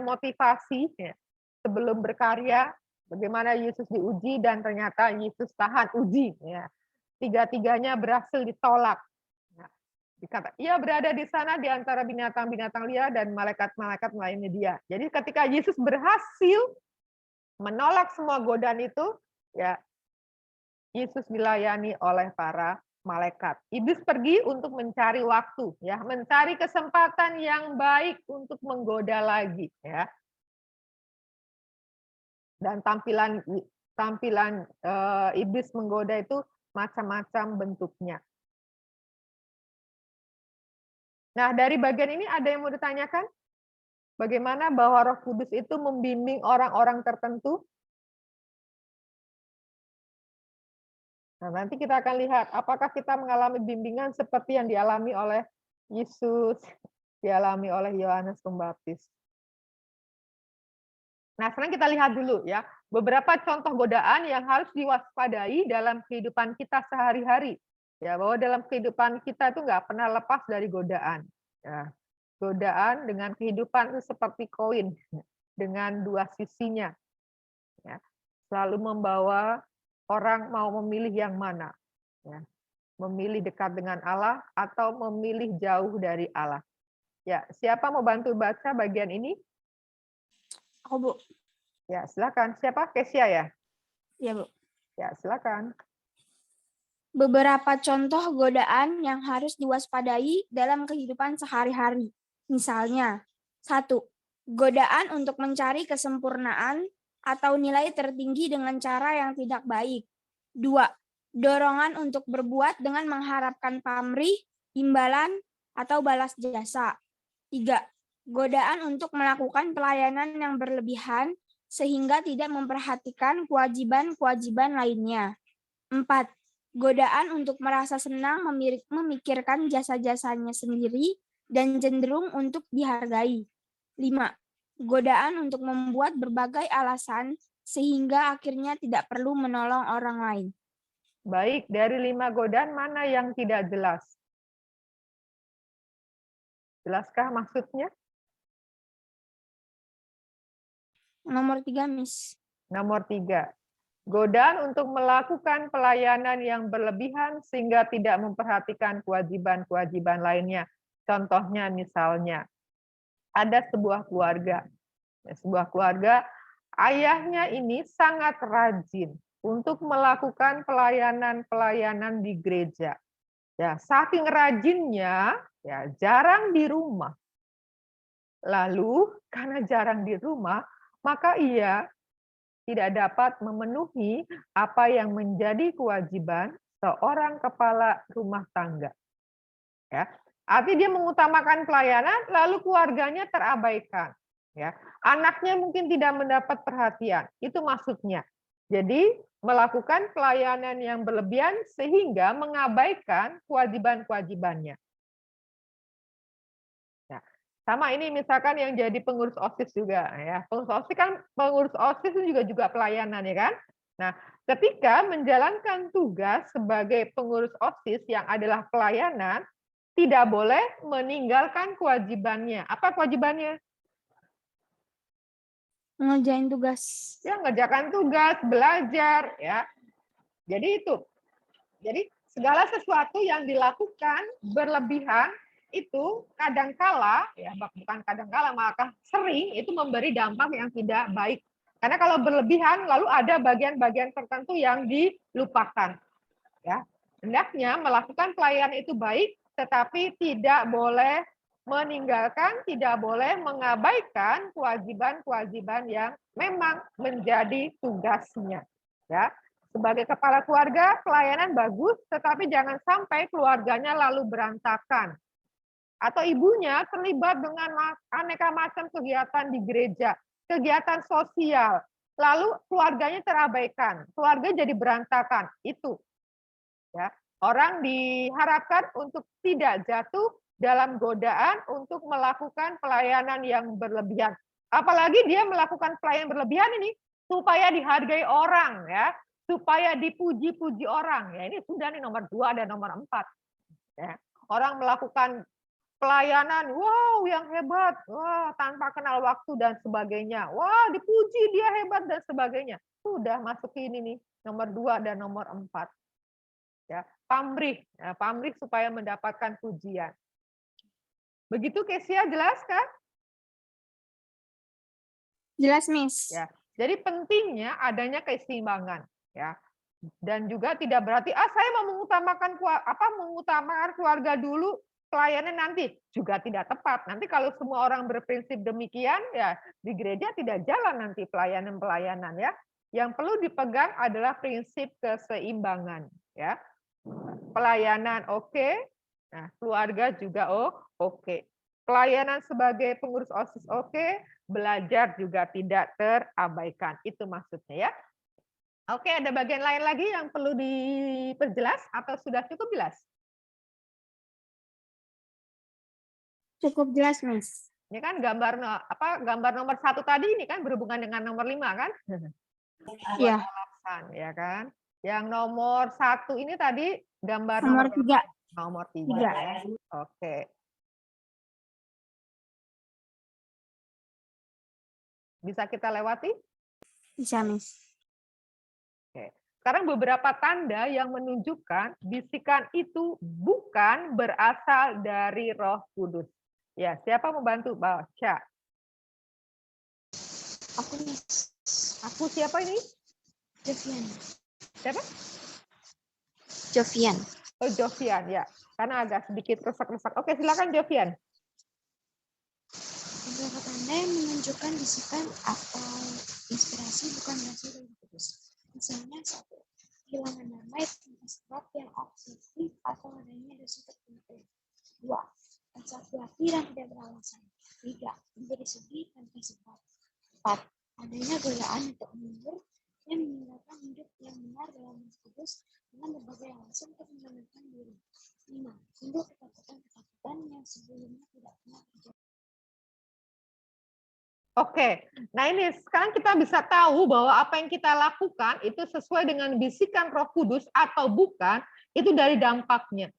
Speaker 1: motivasi ya, sebelum berkarya, bagaimana Yesus diuji dan ternyata Yesus tahan uji ya. 3-tiganya berhasil ditolak. Nah, dikata, ia berada di sana di antara binatang-binatang liar dan malaikat-malaikat lainnya dia. Jadi ketika Yesus berhasil menolak semua godaan itu, ya Yesus dilayani oleh para malaikat. Iblis pergi untuk mencari waktu, ya, mencari kesempatan yang baik untuk menggoda lagi, ya. Dan tampilan iblis menggoda itu macam-macam bentuknya. Nah, dari bagian ini ada yang mau ditanyakan? Bagaimana bahwa Roh Kudus itu membimbing orang-orang tertentu? Nah, nanti kita akan lihat apakah kita mengalami bimbingan seperti yang dialami oleh Yesus, dialami oleh Yohanes Pembaptis. Nah, sekarang kita lihat dulu ya, beberapa contoh godaan yang harus diwaspadai dalam kehidupan kita sehari-hari. Ya, bahwa dalam kehidupan kita itu nggak pernah lepas dari godaan. Ya, godaan dengan kehidupan itu seperti koin dengan dua sisinya. Ya, selalu membawa orang mau memilih yang mana. Ya, memilih dekat dengan Allah atau memilih jauh dari Allah. Ya, siapa mau bantu baca bagian ini?
Speaker 5: Aku, Bu.
Speaker 1: Ya, silakan. Siapa? Kesia ya?
Speaker 5: Ya, Bu.
Speaker 1: Ya, silakan.
Speaker 5: Beberapa contoh godaan yang harus diwaspadai dalam kehidupan sehari-hari. Misalnya, 1. Godaan untuk mencari kesempurnaan atau nilai tertinggi dengan cara yang tidak baik. 2. Dorongan untuk berbuat dengan mengharapkan pamrih, imbalan, atau balas jasa. 3. Godaan untuk melakukan pelayanan yang berlebihan sehingga tidak memperhatikan kewajiban-kewajiban lainnya. 4. Godaan untuk merasa senang memikirkan jasa-jasanya sendiri dan cenderung untuk dihargai. 5. Godaan untuk membuat berbagai alasan sehingga akhirnya tidak perlu menolong orang lain.
Speaker 1: Baik, dari 5 godaan mana yang tidak jelas? Jelaskah maksudnya?
Speaker 5: Nomor 3, Miss.
Speaker 1: Nomor 3. Godaan untuk melakukan pelayanan yang berlebihan sehingga tidak memperhatikan kewajiban-kewajiban lainnya. Contohnya misalnya, ada sebuah keluarga. Sebuah keluarga, ayahnya ini sangat rajin untuk melakukan pelayanan-pelayanan di gereja. Ya, saking rajinnya, ya jarang di rumah. Lalu, karena jarang di rumah, maka ia tidak dapat memenuhi apa yang menjadi kewajiban seorang kepala rumah tangga. Ya, artinya dia mengutamakan pelayanan, lalu keluarganya terabaikan. Ya, anaknya mungkin tidak mendapat perhatian. Itu maksudnya. Jadi melakukan pelayanan yang berlebihan sehingga mengabaikan kewajiban-kewajibannya. Sama ini misalkan yang jadi pengurus OSIS juga ya. Pengurus OSIS itu juga pelayanan ya kan? Nah, ketika menjalankan tugas sebagai pengurus OSIS yang adalah pelayanan, tidak boleh meninggalkan kewajibannya. Apa kewajibannya?
Speaker 5: Ngerjain tugas.
Speaker 1: Ya, ngerjakan tugas, belajar ya. Jadi itu. Jadi segala sesuatu yang dilakukan berlebihan itu kadangkala, ya bukan kadangkala, maka sering itu memberi dampak yang tidak baik. Karena kalau berlebihan, lalu ada bagian-bagian tertentu yang dilupakan. Ya, hendaknya melakukan pelayanan itu baik, tetapi tidak boleh meninggalkan, tidak boleh mengabaikan kewajiban-kewajiban yang memang menjadi tugasnya. Ya, sebagai kepala keluarga, pelayanan bagus, tetapi jangan sampai keluarganya lalu berantakan. Atau ibunya terlibat dengan aneka macam kegiatan di gereja, kegiatan sosial, lalu keluarganya terabaikan, keluarga jadi berantakan. Itu ya, orang diharapkan untuk tidak jatuh dalam godaan untuk melakukan pelayanan yang berlebihan. Apalagi dia melakukan pelayanan berlebihan ini supaya dihargai orang ya, supaya dipuji-puji orang. Ya, ini sudah nih nomor 2 dan nomor 4. Ya. Orang melakukan pelayanan, wow yang hebat, wah tanpa kenal waktu dan sebagainya, wah dipuji dia hebat dan sebagainya. Sudah masuk ini nih nomor 2 dan nomor 4. Ya, pamrih, ya, pamrih supaya mendapatkan pujian. Begitu Kesia, jelas kan?
Speaker 5: Jelas, Miss.
Speaker 1: Ya, jadi pentingnya adanya keseimbangan, ya. Dan juga tidak berarti saya mau mengutamakan keluarga dulu, pelayanan nanti, juga tidak tepat. Nanti kalau semua orang berprinsip demikian, ya di gereja tidak jalan nanti pelayanan-pelayanan ya. Yang perlu dipegang adalah prinsip keseimbangan, ya. Pelayanan oke, nah keluarga juga oke. Pelayanan sebagai pengurus OSIS oke, belajar juga tidak terabaikan. Itu maksudnya ya. Oke, ada bagian lain lagi yang perlu diperjelas atau sudah cukup jelas?
Speaker 5: Cukup jelas, Mas.
Speaker 1: Ini kan gambar gambar nomor 1 tadi ini kan berhubungan dengan nomor 5 kan?
Speaker 5: Iya.
Speaker 1: Alasan, ya kan? Yang nomor 1 ini tadi gambar
Speaker 5: Nomor 3.
Speaker 1: Nomor 3
Speaker 5: Tiga.
Speaker 1: ya. Oke. Bisa kita lewati?
Speaker 5: Bisa, Mas.
Speaker 1: Oke. Sekarang beberapa tanda yang menunjukkan bisikan itu bukan berasal dari Roh Kudus. Ya, siapa membantu baca?
Speaker 5: Aku, Mas.
Speaker 1: Aku siapa ini?
Speaker 5: Jovian.
Speaker 1: Siapa?
Speaker 5: Jovian.
Speaker 1: Oh, Jovian, ya. Karena agak sedikit rusak-rusak. Oke, silakan Jovian.
Speaker 5: Beberapa tanda yang menunjukkan bisikan atau inspirasi bukan berasal dari Roh Kudus. Misalnya 1. Kehilangan nama tanpa sebab yang obsesif atau adanya dosa tertentu. 2. Sakit hati dan tidak beralasan. 3. Menjadi sedih tanpa sebab. 4. Adanya godaan untuk mundur yang meninggalkan hidup yang benar dalam Roh Kudus dengan berbagai alasan untuk menenangkan diri. 5. Timbul ketakutan-ketakutan yang sebelumnya tidak pernah terjadi.
Speaker 1: Oke, nah ini sekarang kita bisa tahu bahwa apa yang kita lakukan itu sesuai dengan bisikan Roh Kudus atau bukan, itu dari dampaknya.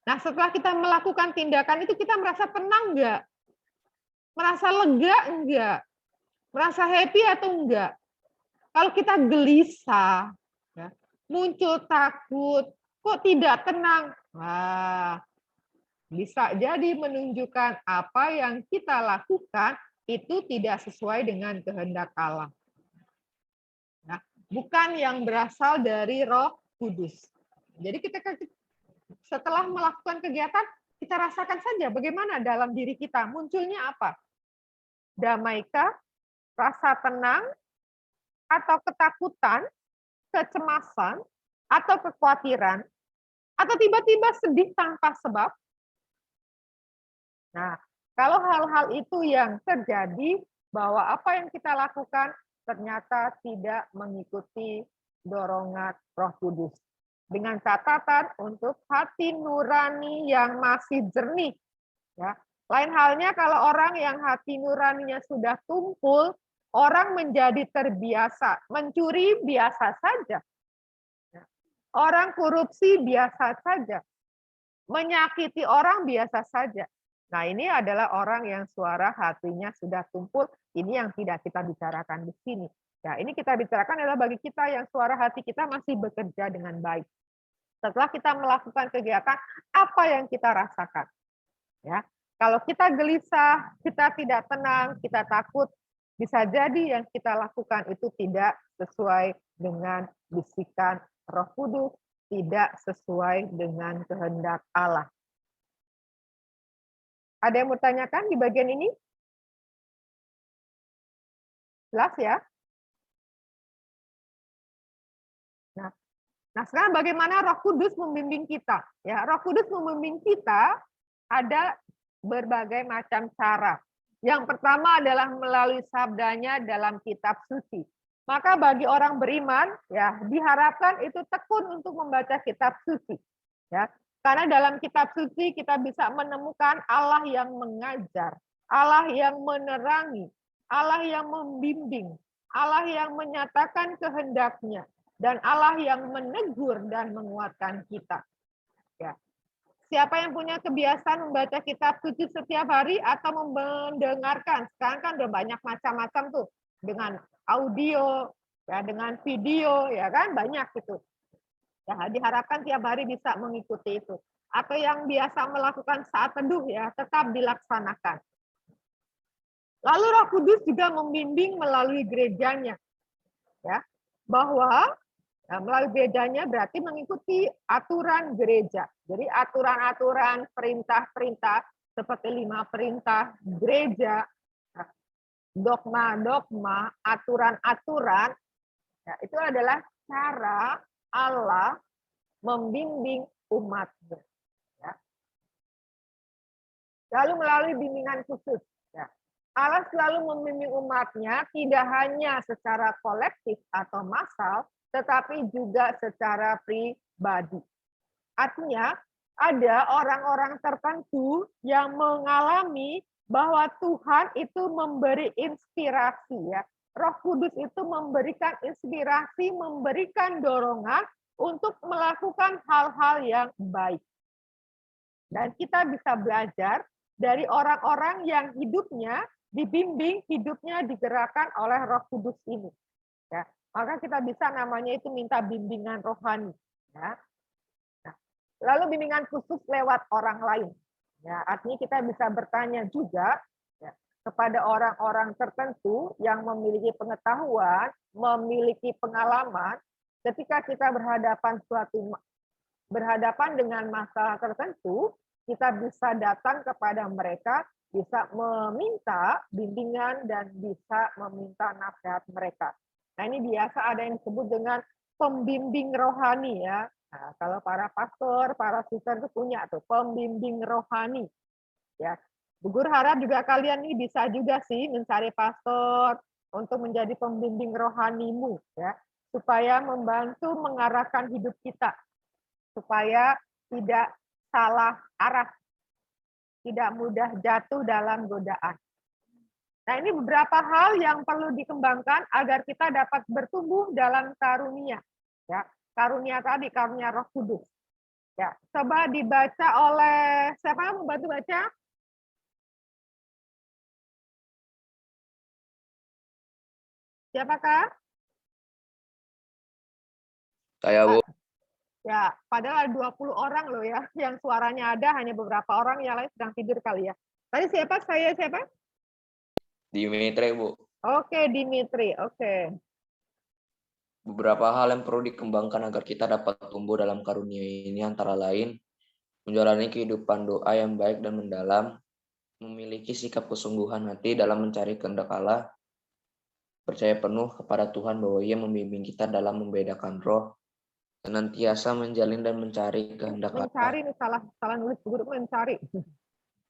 Speaker 1: Nah, setelah kita melakukan tindakan itu, kita merasa tenang enggak? Merasa lega enggak? Merasa happy atau enggak? Kalau kita gelisah, ya, muncul takut, kok tidak tenang? Wah, bisa jadi menunjukkan apa yang kita lakukan itu tidak sesuai dengan kehendak Allah. Nah, bukan yang berasal dari Roh Kudus. Jadi kita setelah melakukan kegiatan, kita rasakan saja bagaimana dalam diri kita. Munculnya apa? Damaikah? Rasa tenang? Atau ketakutan? Kecemasan? Atau kekhawatiran? Atau tiba-tiba sedih tanpa sebab? Nah, kalau hal-hal itu yang terjadi, bahwa apa yang kita lakukan ternyata tidak mengikuti dorongan Roh Kudus. Dengan catatan untuk hati nurani yang masih jernih. Ya. Lain halnya kalau orang yang hati nuraninya sudah tumpul, orang menjadi terbiasa. Mencuri biasa saja. Orang korupsi biasa saja. Menyakiti orang biasa saja. Nah, ini adalah orang yang suara hatinya sudah tumpul. Ini yang tidak kita bicarakan di sini. Ya, ini kita bicarakan adalah bagi kita yang suara hati kita masih bekerja dengan baik. Setelah kita melakukan kegiatan, apa yang kita rasakan? Ya, kalau kita gelisah, kita tidak tenang, kita takut, bisa jadi yang kita lakukan itu tidak sesuai dengan bisikan Roh Kudus, tidak sesuai dengan kehendak Allah. Ada yang mau tanyakan di bagian ini? Jelas ya? Nah, sekarang bagaimana Roh Kudus membimbing kita? Ya, Roh Kudus membimbing kita ada berbagai macam cara. Yang pertama adalah melalui sabdanya dalam kitab suci. Maka bagi orang beriman, ya diharapkan itu tekun untuk membaca kitab suci. Ya, karena dalam kitab suci kita bisa menemukan Allah yang mengajar, Allah yang menerangi, Allah yang membimbing, Allah yang menyatakan kehendaknya, dan Allah yang menegur dan menguatkan kita. Ya. Siapa yang punya kebiasaan membaca kitab suci setiap hari atau mendengarkan? Sekarang kan udah banyak macam-macam tuh, dengan audio, ya, dengan video, ya kan banyak gitu. Ya, diharapkan tiap hari bisa mengikuti itu. Atau yang biasa melakukan saat teduh ya, tetap dilaksanakan. Lalu Roh Kudus juga membimbing melalui gerejanya. Ya, bahwa melalui gerejanya berarti mengikuti aturan gereja. Jadi aturan-aturan, perintah-perintah seperti 5 perintah gereja, dogma-dogma, aturan-aturan, Ya, itu adalah cara Allah membimbing umatnya. Ya. Lalu melalui bimbingan khusus. Ya. Allah selalu membimbing umatnya tidak hanya secara kolektif atau massal, tetapi juga secara pribadi. Artinya, ada orang-orang tertentu yang mengalami bahwa Tuhan itu memberi inspirasi, ya. Roh Kudus itu memberikan inspirasi, memberikan dorongan untuk melakukan hal-hal yang baik. Dan kita bisa belajar dari orang-orang yang hidupnya dibimbing, hidupnya digerakkan oleh Roh Kudus ini. Ya, maka kita bisa namanya itu minta bimbingan rohani. Ya. Nah, lalu bimbingan khusus lewat orang lain. Ya, artinya kita bisa bertanya juga ya, kepada orang-orang tertentu yang memiliki pengetahuan, memiliki pengalaman, ketika kita berhadapan dengan masalah tertentu, kita bisa datang kepada mereka, bisa meminta bimbingan dan bisa meminta nasihat mereka. Nah, ini biasa ada yang disebut dengan pembimbing rohani, ya. Nah, kalau para pastor, para suster itu punya tuh pembimbing rohani. Ya, Bu Guru harap juga kalian ini bisa juga sih mencari pastor untuk menjadi pembimbing rohanimu, ya, supaya membantu mengarahkan hidup kita, supaya tidak salah arah, tidak mudah jatuh dalam godaan. Nah, ini beberapa hal yang perlu dikembangkan agar kita dapat bertumbuh dalam karunia, ya. Karunia tadi, karunia Roh Kudus. Ya, coba dibaca oleh siapa yang membantu baca? Siapakah?
Speaker 7: Saya, Bu.
Speaker 1: Ya, padahal ada 20 orang loh ya, yang suaranya ada, hanya beberapa orang, yang lain sedang tidur kali ya. Tadi siapa? Saya siapa?
Speaker 7: Dimitri, Bu.
Speaker 1: Oke, Dimitri. Oke.
Speaker 7: Beberapa hal yang perlu dikembangkan agar kita dapat tumbuh dalam karunia ini antara lain menjalani kehidupan doa yang baik dan mendalam, memiliki sikap kesungguhan hati dalam mencari kehendak Allah, percaya penuh kepada Tuhan bahwa Ia membimbing kita dalam membedakan roh, senantiasa menjalin dan mencari kehendak Allah.
Speaker 1: Mencari, ini salah nulis guru, mencari.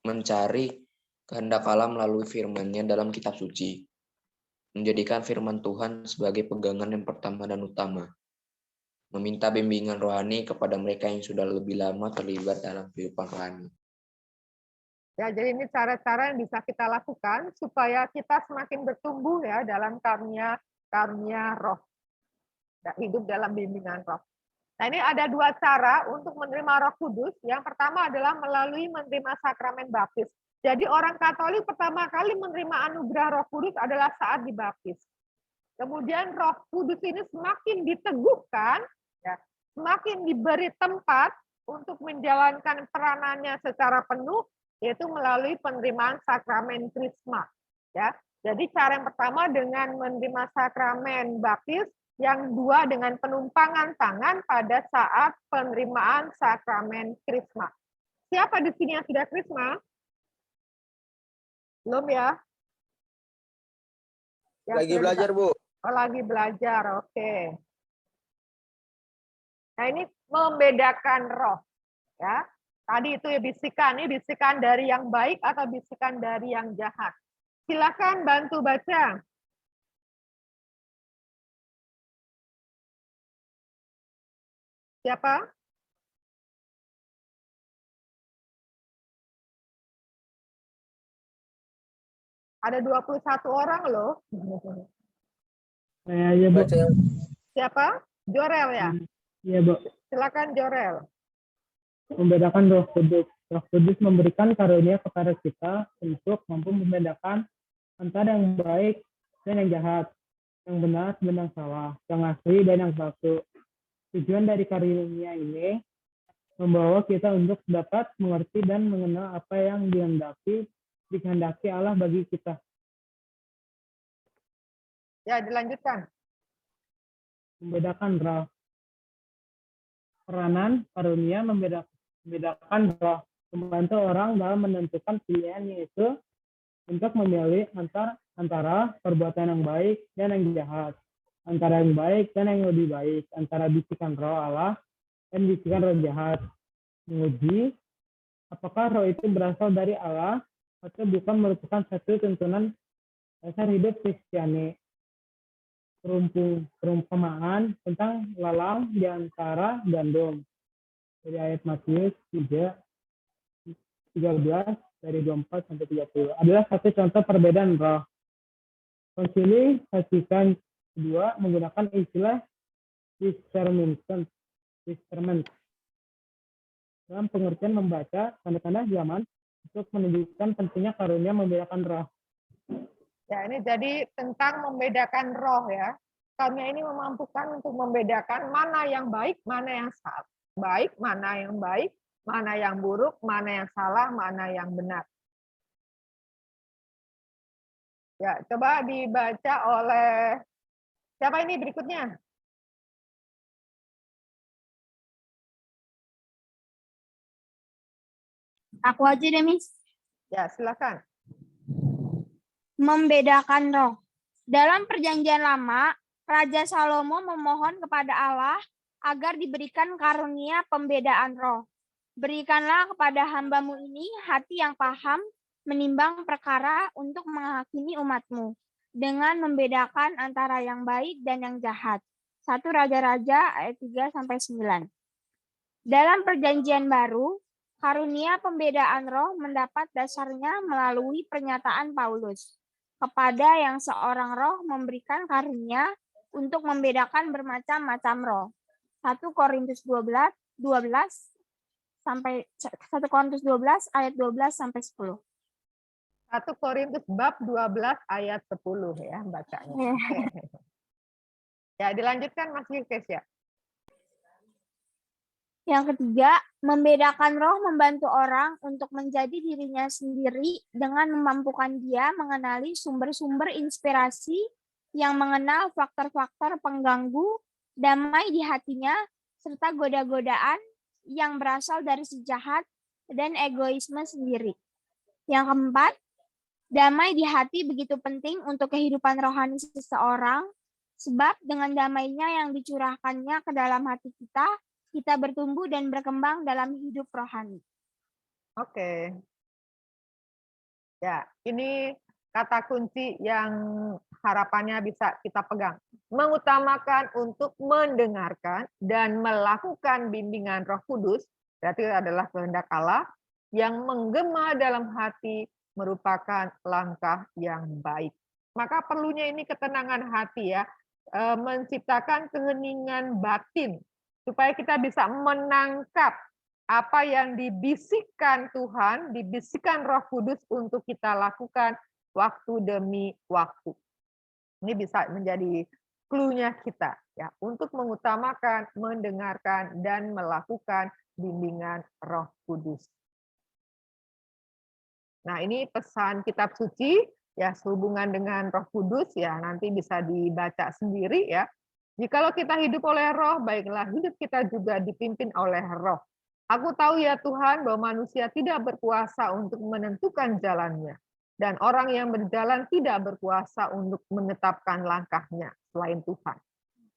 Speaker 7: Mencari kehendak Allah melalui firman-Nya dalam kitab suci. Menjadikan firman Tuhan sebagai pegangan yang pertama dan utama. Meminta bimbingan rohani kepada mereka yang sudah lebih lama terlibat dalam kehidupan rohani.
Speaker 1: Ya, jadi ini cara-cara yang bisa kita lakukan supaya kita semakin bertumbuh ya dalam karunia roh. Hidup dalam bimbingan roh. Nah, ini ada dua cara untuk menerima Roh Kudus. Yang pertama adalah melalui menerima sakramen baptis. Jadi orang Katolik pertama kali menerima anugerah Roh Kudus adalah saat dibaptis. Kemudian Roh Kudus ini semakin diteguhkan, ya, semakin diberi tempat untuk menjalankan peranannya secara penuh, yaitu melalui penerimaan sakramen krisma. Ya, jadi cara yang pertama dengan menerima sakramen baptis, yang dua dengan penumpangan tangan pada saat penerimaan sakramen krisma. Siapa di sini yang sudah krisma? Belum ya? Yang
Speaker 4: Lagi belajar, Bu.
Speaker 1: Oh, lagi belajar, oke. Nah, ini membedakan roh. Ya, tadi itu ya bisikan, ini bisikan dari yang baik atau bisikan dari yang jahat. Silakan bantu baca. Siapa? Ada 21 orang loh.
Speaker 11: Saya aja, Bu.
Speaker 1: Siapa? Jorel ya?
Speaker 11: Iya, Bu.
Speaker 1: Silakan Jorel.
Speaker 11: Membedakan Roh Kudus. Roh Kudus memberikan karunia kepada kita untuk mampu membedakan antara yang baik dan yang jahat, yang benar dan yang salah, yang asli dan yang palsu. Tujuan dari karunia ini membawa kita untuk dapat mengerti dan mengenal apa yang dikehendaki Allah bagi kita.
Speaker 1: Ya, dilanjutkan.
Speaker 11: Membedakan roh. Peranan karunia membedakan roh, membantu orang dalam menentukan pilihan, yaitu untuk memilih antara perbuatan yang baik dan yang jahat, antara yang baik dan yang lebih baik, antara bisikan roh Allah dan bisikan roh jahat. Menguji apakah roh itu berasal dari Allah atau bukan merupakan satu tuntunan dasar hidup Kristiani. Perumpamaan tentang lalang di antara gandum. Dari ayat Matius 13 dari 24 sampai 30 adalah satu contoh perbedaan roh. Konsili Vatikan kedua menggunakan istilah discernment dalam pengertian membaca tanda-tanda zaman untuk menunjukkan pentingnya karunia membedakan roh.
Speaker 1: Ya, ini jadi tentang membedakan roh ya. Karunia ini memampukan untuk membedakan mana yang baik, mana yang salah. Baik, mana yang baik, mana yang buruk, mana yang salah, mana yang benar. Ya, coba dibaca oleh siapa ini berikutnya?
Speaker 5: Aku aja deh, Miss.
Speaker 1: Ya, silakan.
Speaker 5: Membedakan roh. Dalam perjanjian lama, Raja Salomo memohon kepada Allah agar diberikan karunia pembedaan roh. Berikanlah kepada hamba-Mu ini hati yang paham menimbang perkara untuk menghakimi umat-Mu dengan membedakan antara yang baik dan yang jahat. 1 Raja-Raja ayat 3-9. Dalam perjanjian baru, karunia pembedaan roh mendapat dasarnya melalui pernyataan Paulus. Kepada yang seorang roh memberikan karunia untuk membedakan bermacam-macam roh. 1 Korintus 12 ayat 12 sampai 10.
Speaker 1: 1 Korintus bab 12 ayat 10 ya bacanya. Ya, dilanjutkan Mas Yukes ya.
Speaker 5: Yang ketiga, membedakan roh membantu orang untuk menjadi dirinya sendiri dengan memampukan dia mengenali sumber-sumber inspirasi yang mengenal faktor-faktor pengganggu, damai di hatinya, serta goda-godaan yang berasal dari si jahat dan egoisme sendiri. Yang keempat, damai di hati begitu penting untuk kehidupan rohani seseorang, sebab dengan damainya yang dicurahkannya ke dalam hati kita bertumbuh dan berkembang dalam hidup rohani.
Speaker 1: Oke. Ya, ini kata kunci yang harapannya bisa kita pegang. Mengutamakan untuk mendengarkan dan melakukan bimbingan Roh Kudus, berarti adalah kehendak Allah, yang menggema dalam hati merupakan langkah yang baik. Maka perlunya ini ketenangan hati ya, menciptakan keheningan batin, supaya kita bisa menangkap apa yang dibisikkan Tuhan, dibisikkan Roh Kudus untuk kita lakukan waktu demi waktu. Ini bisa menjadi clue-nya kita ya untuk mengutamakan, mendengarkan dan melakukan bimbingan Roh Kudus. Nah, ini pesan kitab suci ya sehubungan dengan Roh Kudus ya nanti bisa dibaca sendiri ya. Jikalau kita hidup oleh Roh, baiklah hidup kita juga dipimpin oleh Roh. Aku tahu ya Tuhan bahwa manusia tidak berkuasa untuk menentukan jalannya. Dan orang yang berjalan tidak berkuasa untuk menetapkan langkahnya selain Tuhan.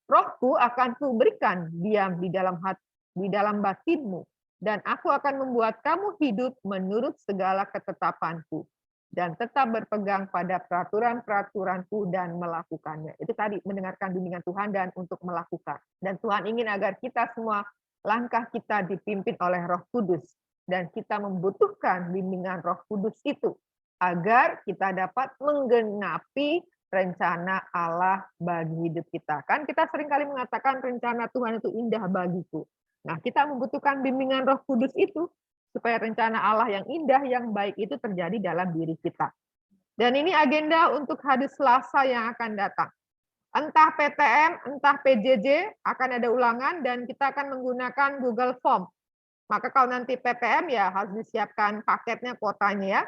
Speaker 1: Rohku akan kuberikan diam di dalam batinmu. Dan aku akan membuat kamu hidup menurut segala ketetapanku. Dan tetap berpegang pada peraturan-peraturanku dan melakukannya. Itu tadi mendengarkan bimbingan Tuhan dan untuk melakukan. Dan Tuhan ingin agar kita semua langkah kita dipimpin oleh Roh Kudus. Dan kita membutuhkan bimbingan Roh Kudus itu agar kita dapat menggenapi rencana Allah bagi hidup kita. Kan kita seringkali mengatakan rencana Tuhan itu indah bagiku. Nah, kita membutuhkan bimbingan Roh Kudus itu supaya rencana Allah yang indah, yang baik itu terjadi dalam diri kita. Dan ini agenda untuk hari Selasa yang akan datang. Entah PTM, entah PJJ, akan ada ulangan dan kita akan menggunakan Google Form. Maka kalau nanti PTM ya harus disiapkan paketnya, kuotanya ya.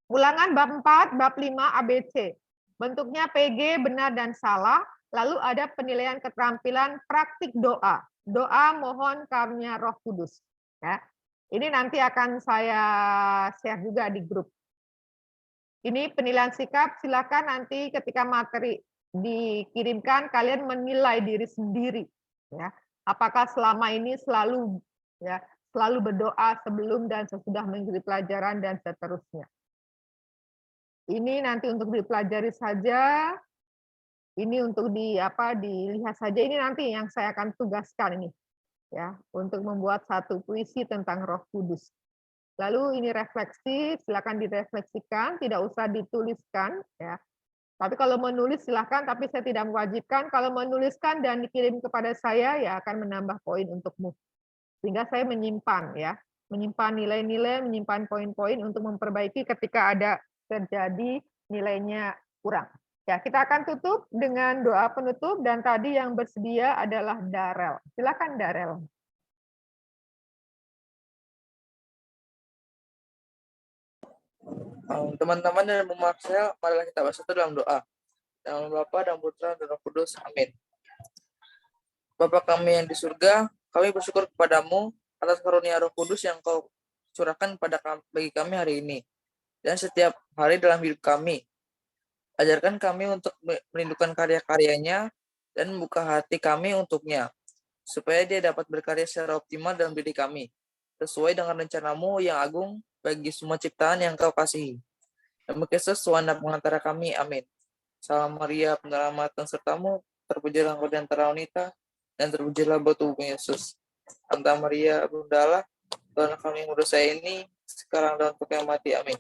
Speaker 1: Ulangan bab 4, bab 5, ABC. Bentuknya PG, benar dan salah. Lalu ada penilaian keterampilan praktik doa. Doa mohon karunia Roh Kudus. Ya. Ini nanti akan saya share juga di grup. Ini penilaian sikap, silakan nanti ketika materi dikirimkan, kalian menilai diri sendiri, ya. Apakah selama ini selalu berdoa sebelum dan sesudah mengikuti pelajaran dan seterusnya. Ini nanti untuk dipelajari saja. Ini untuk dilihat saja. Ini nanti yang saya akan tugaskan ini, ya, untuk membuat satu puisi tentang Roh Kudus. Lalu ini refleksi, silakan direfleksikan, tidak usah dituliskan, ya. Tapi kalau menulis silakan, tapi saya tidak mewajibkan. Kalau menuliskan dan dikirim kepada saya, ya akan menambah poin untukmu. Sehingga saya menyimpan, ya, menyimpan nilai-nilai, menyimpan poin-poin untuk memperbaiki ketika ada terjadi nilainya kurang. Ya, kita akan tutup dengan doa penutup, dan tadi yang bersedia adalah Darel. Silakan Darel.
Speaker 8: Teman-teman dan memaksa, marilah kita bersatu dalam doa. Dalam Bapa dan Putra dan Roh Kudus. Amin. Bapa kami yang di surga, kami bersyukur kepadamu atas karunia Roh Kudus yang Kau curahkan bagi kami hari ini dan setiap hari dalam hidup kami. Ajarkan kami untuk merindukan karya-karyanya dan membuka hati kami untuknya, supaya dia dapat berkarya secara optimal dalam diri kami, sesuai dengan rencanamu yang agung bagi semua ciptaan yang Kau kasihi. Demi Kristus Tuhan dan pengantara kami. Amin. Salam Maria, penuh rahmat sertamu, terpujilah Engkau di antara wanita, dan terpujilah buah tubuhmu Yesus. Santa Maria, Bunda Allah, doakanlah kami yang berdosa ini, sekarang dan untuk yang mati. Amin.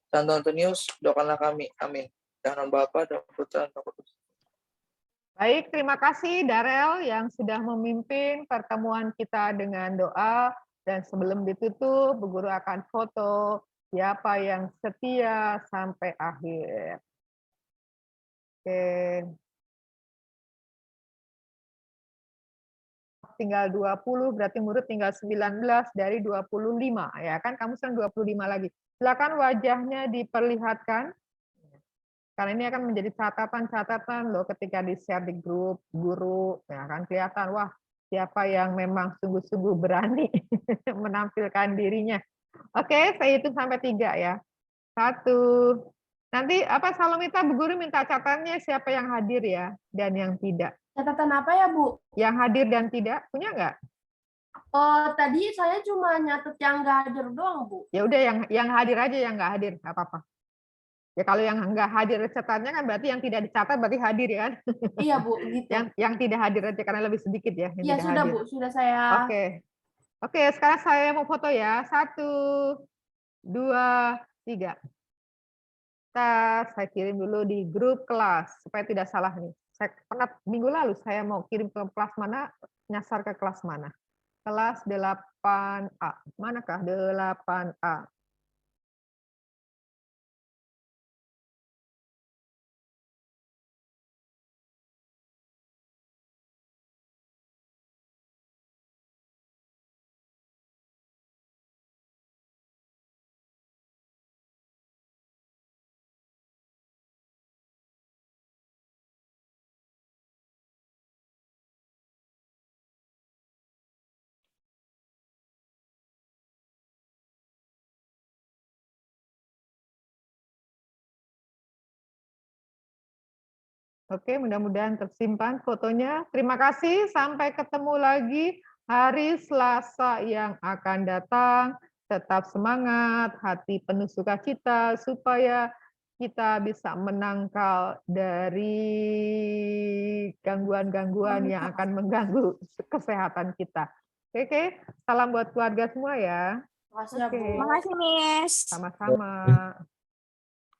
Speaker 8: Santo Antonius, doakanlah kami. Amin. Dalam Bapa dan Putra dan Roh Kudus.
Speaker 1: Baik, terima kasih Darel yang sudah memimpin pertemuan kita dengan doa. Dan sebelum ditutup, Bu Guru akan foto siapa yang setia sampai akhir. Oke. Tinggal 20, berarti murid tinggal 19 dari 25. Ya kan, kamu sekarang 25 lagi. Silakan wajahnya diperlihatkan. Karena ini akan menjadi catatan-catatan loh ketika di-share di grup guru. Ya kan, kelihatan, wah, siapa yang memang sungguh-sungguh berani menampilkan dirinya. Oke, saya hitung sampai 3 ya. 1. Nanti Salomita, Bu Guru minta catatannya siapa yang hadir ya dan yang tidak.
Speaker 2: Catatan apa ya, Bu?
Speaker 1: Yang hadir dan tidak, punya nggak?
Speaker 2: Oh, tadi saya cuma nyatet yang nggak hadir doang, Bu.
Speaker 1: Ya udah yang hadir aja, yang nggak hadir nggak apa-apa. Ya kalau yang nggak hadir catatannya kan berarti yang tidak dicatat berarti hadir ya kan?
Speaker 2: Iya, Bu, gitu.
Speaker 1: Yang tidak hadir aja karena lebih sedikit ya.
Speaker 2: Iya, sudah hadir. Bu, sudah saya.
Speaker 1: Oke, sekarang saya mau foto ya. 1, 2, 3. Saya kirim dulu di grup kelas supaya tidak salah nih. Saya pernah minggu lalu saya mau kirim ke kelas mana, nyasar ke kelas mana. Kelas 8A. Manakah 8A? Oke, mudah-mudahan tersimpan fotonya. Terima kasih, sampai ketemu lagi hari Selasa yang akan datang. Tetap semangat, hati penuh sukacita, supaya kita bisa menangkal dari gangguan-gangguan yang akan mengganggu kesehatan kita. Oke, salam buat keluarga semua ya.
Speaker 2: Terima kasih, Bu.
Speaker 5: Terima kasih, Miss.
Speaker 1: Sama-sama.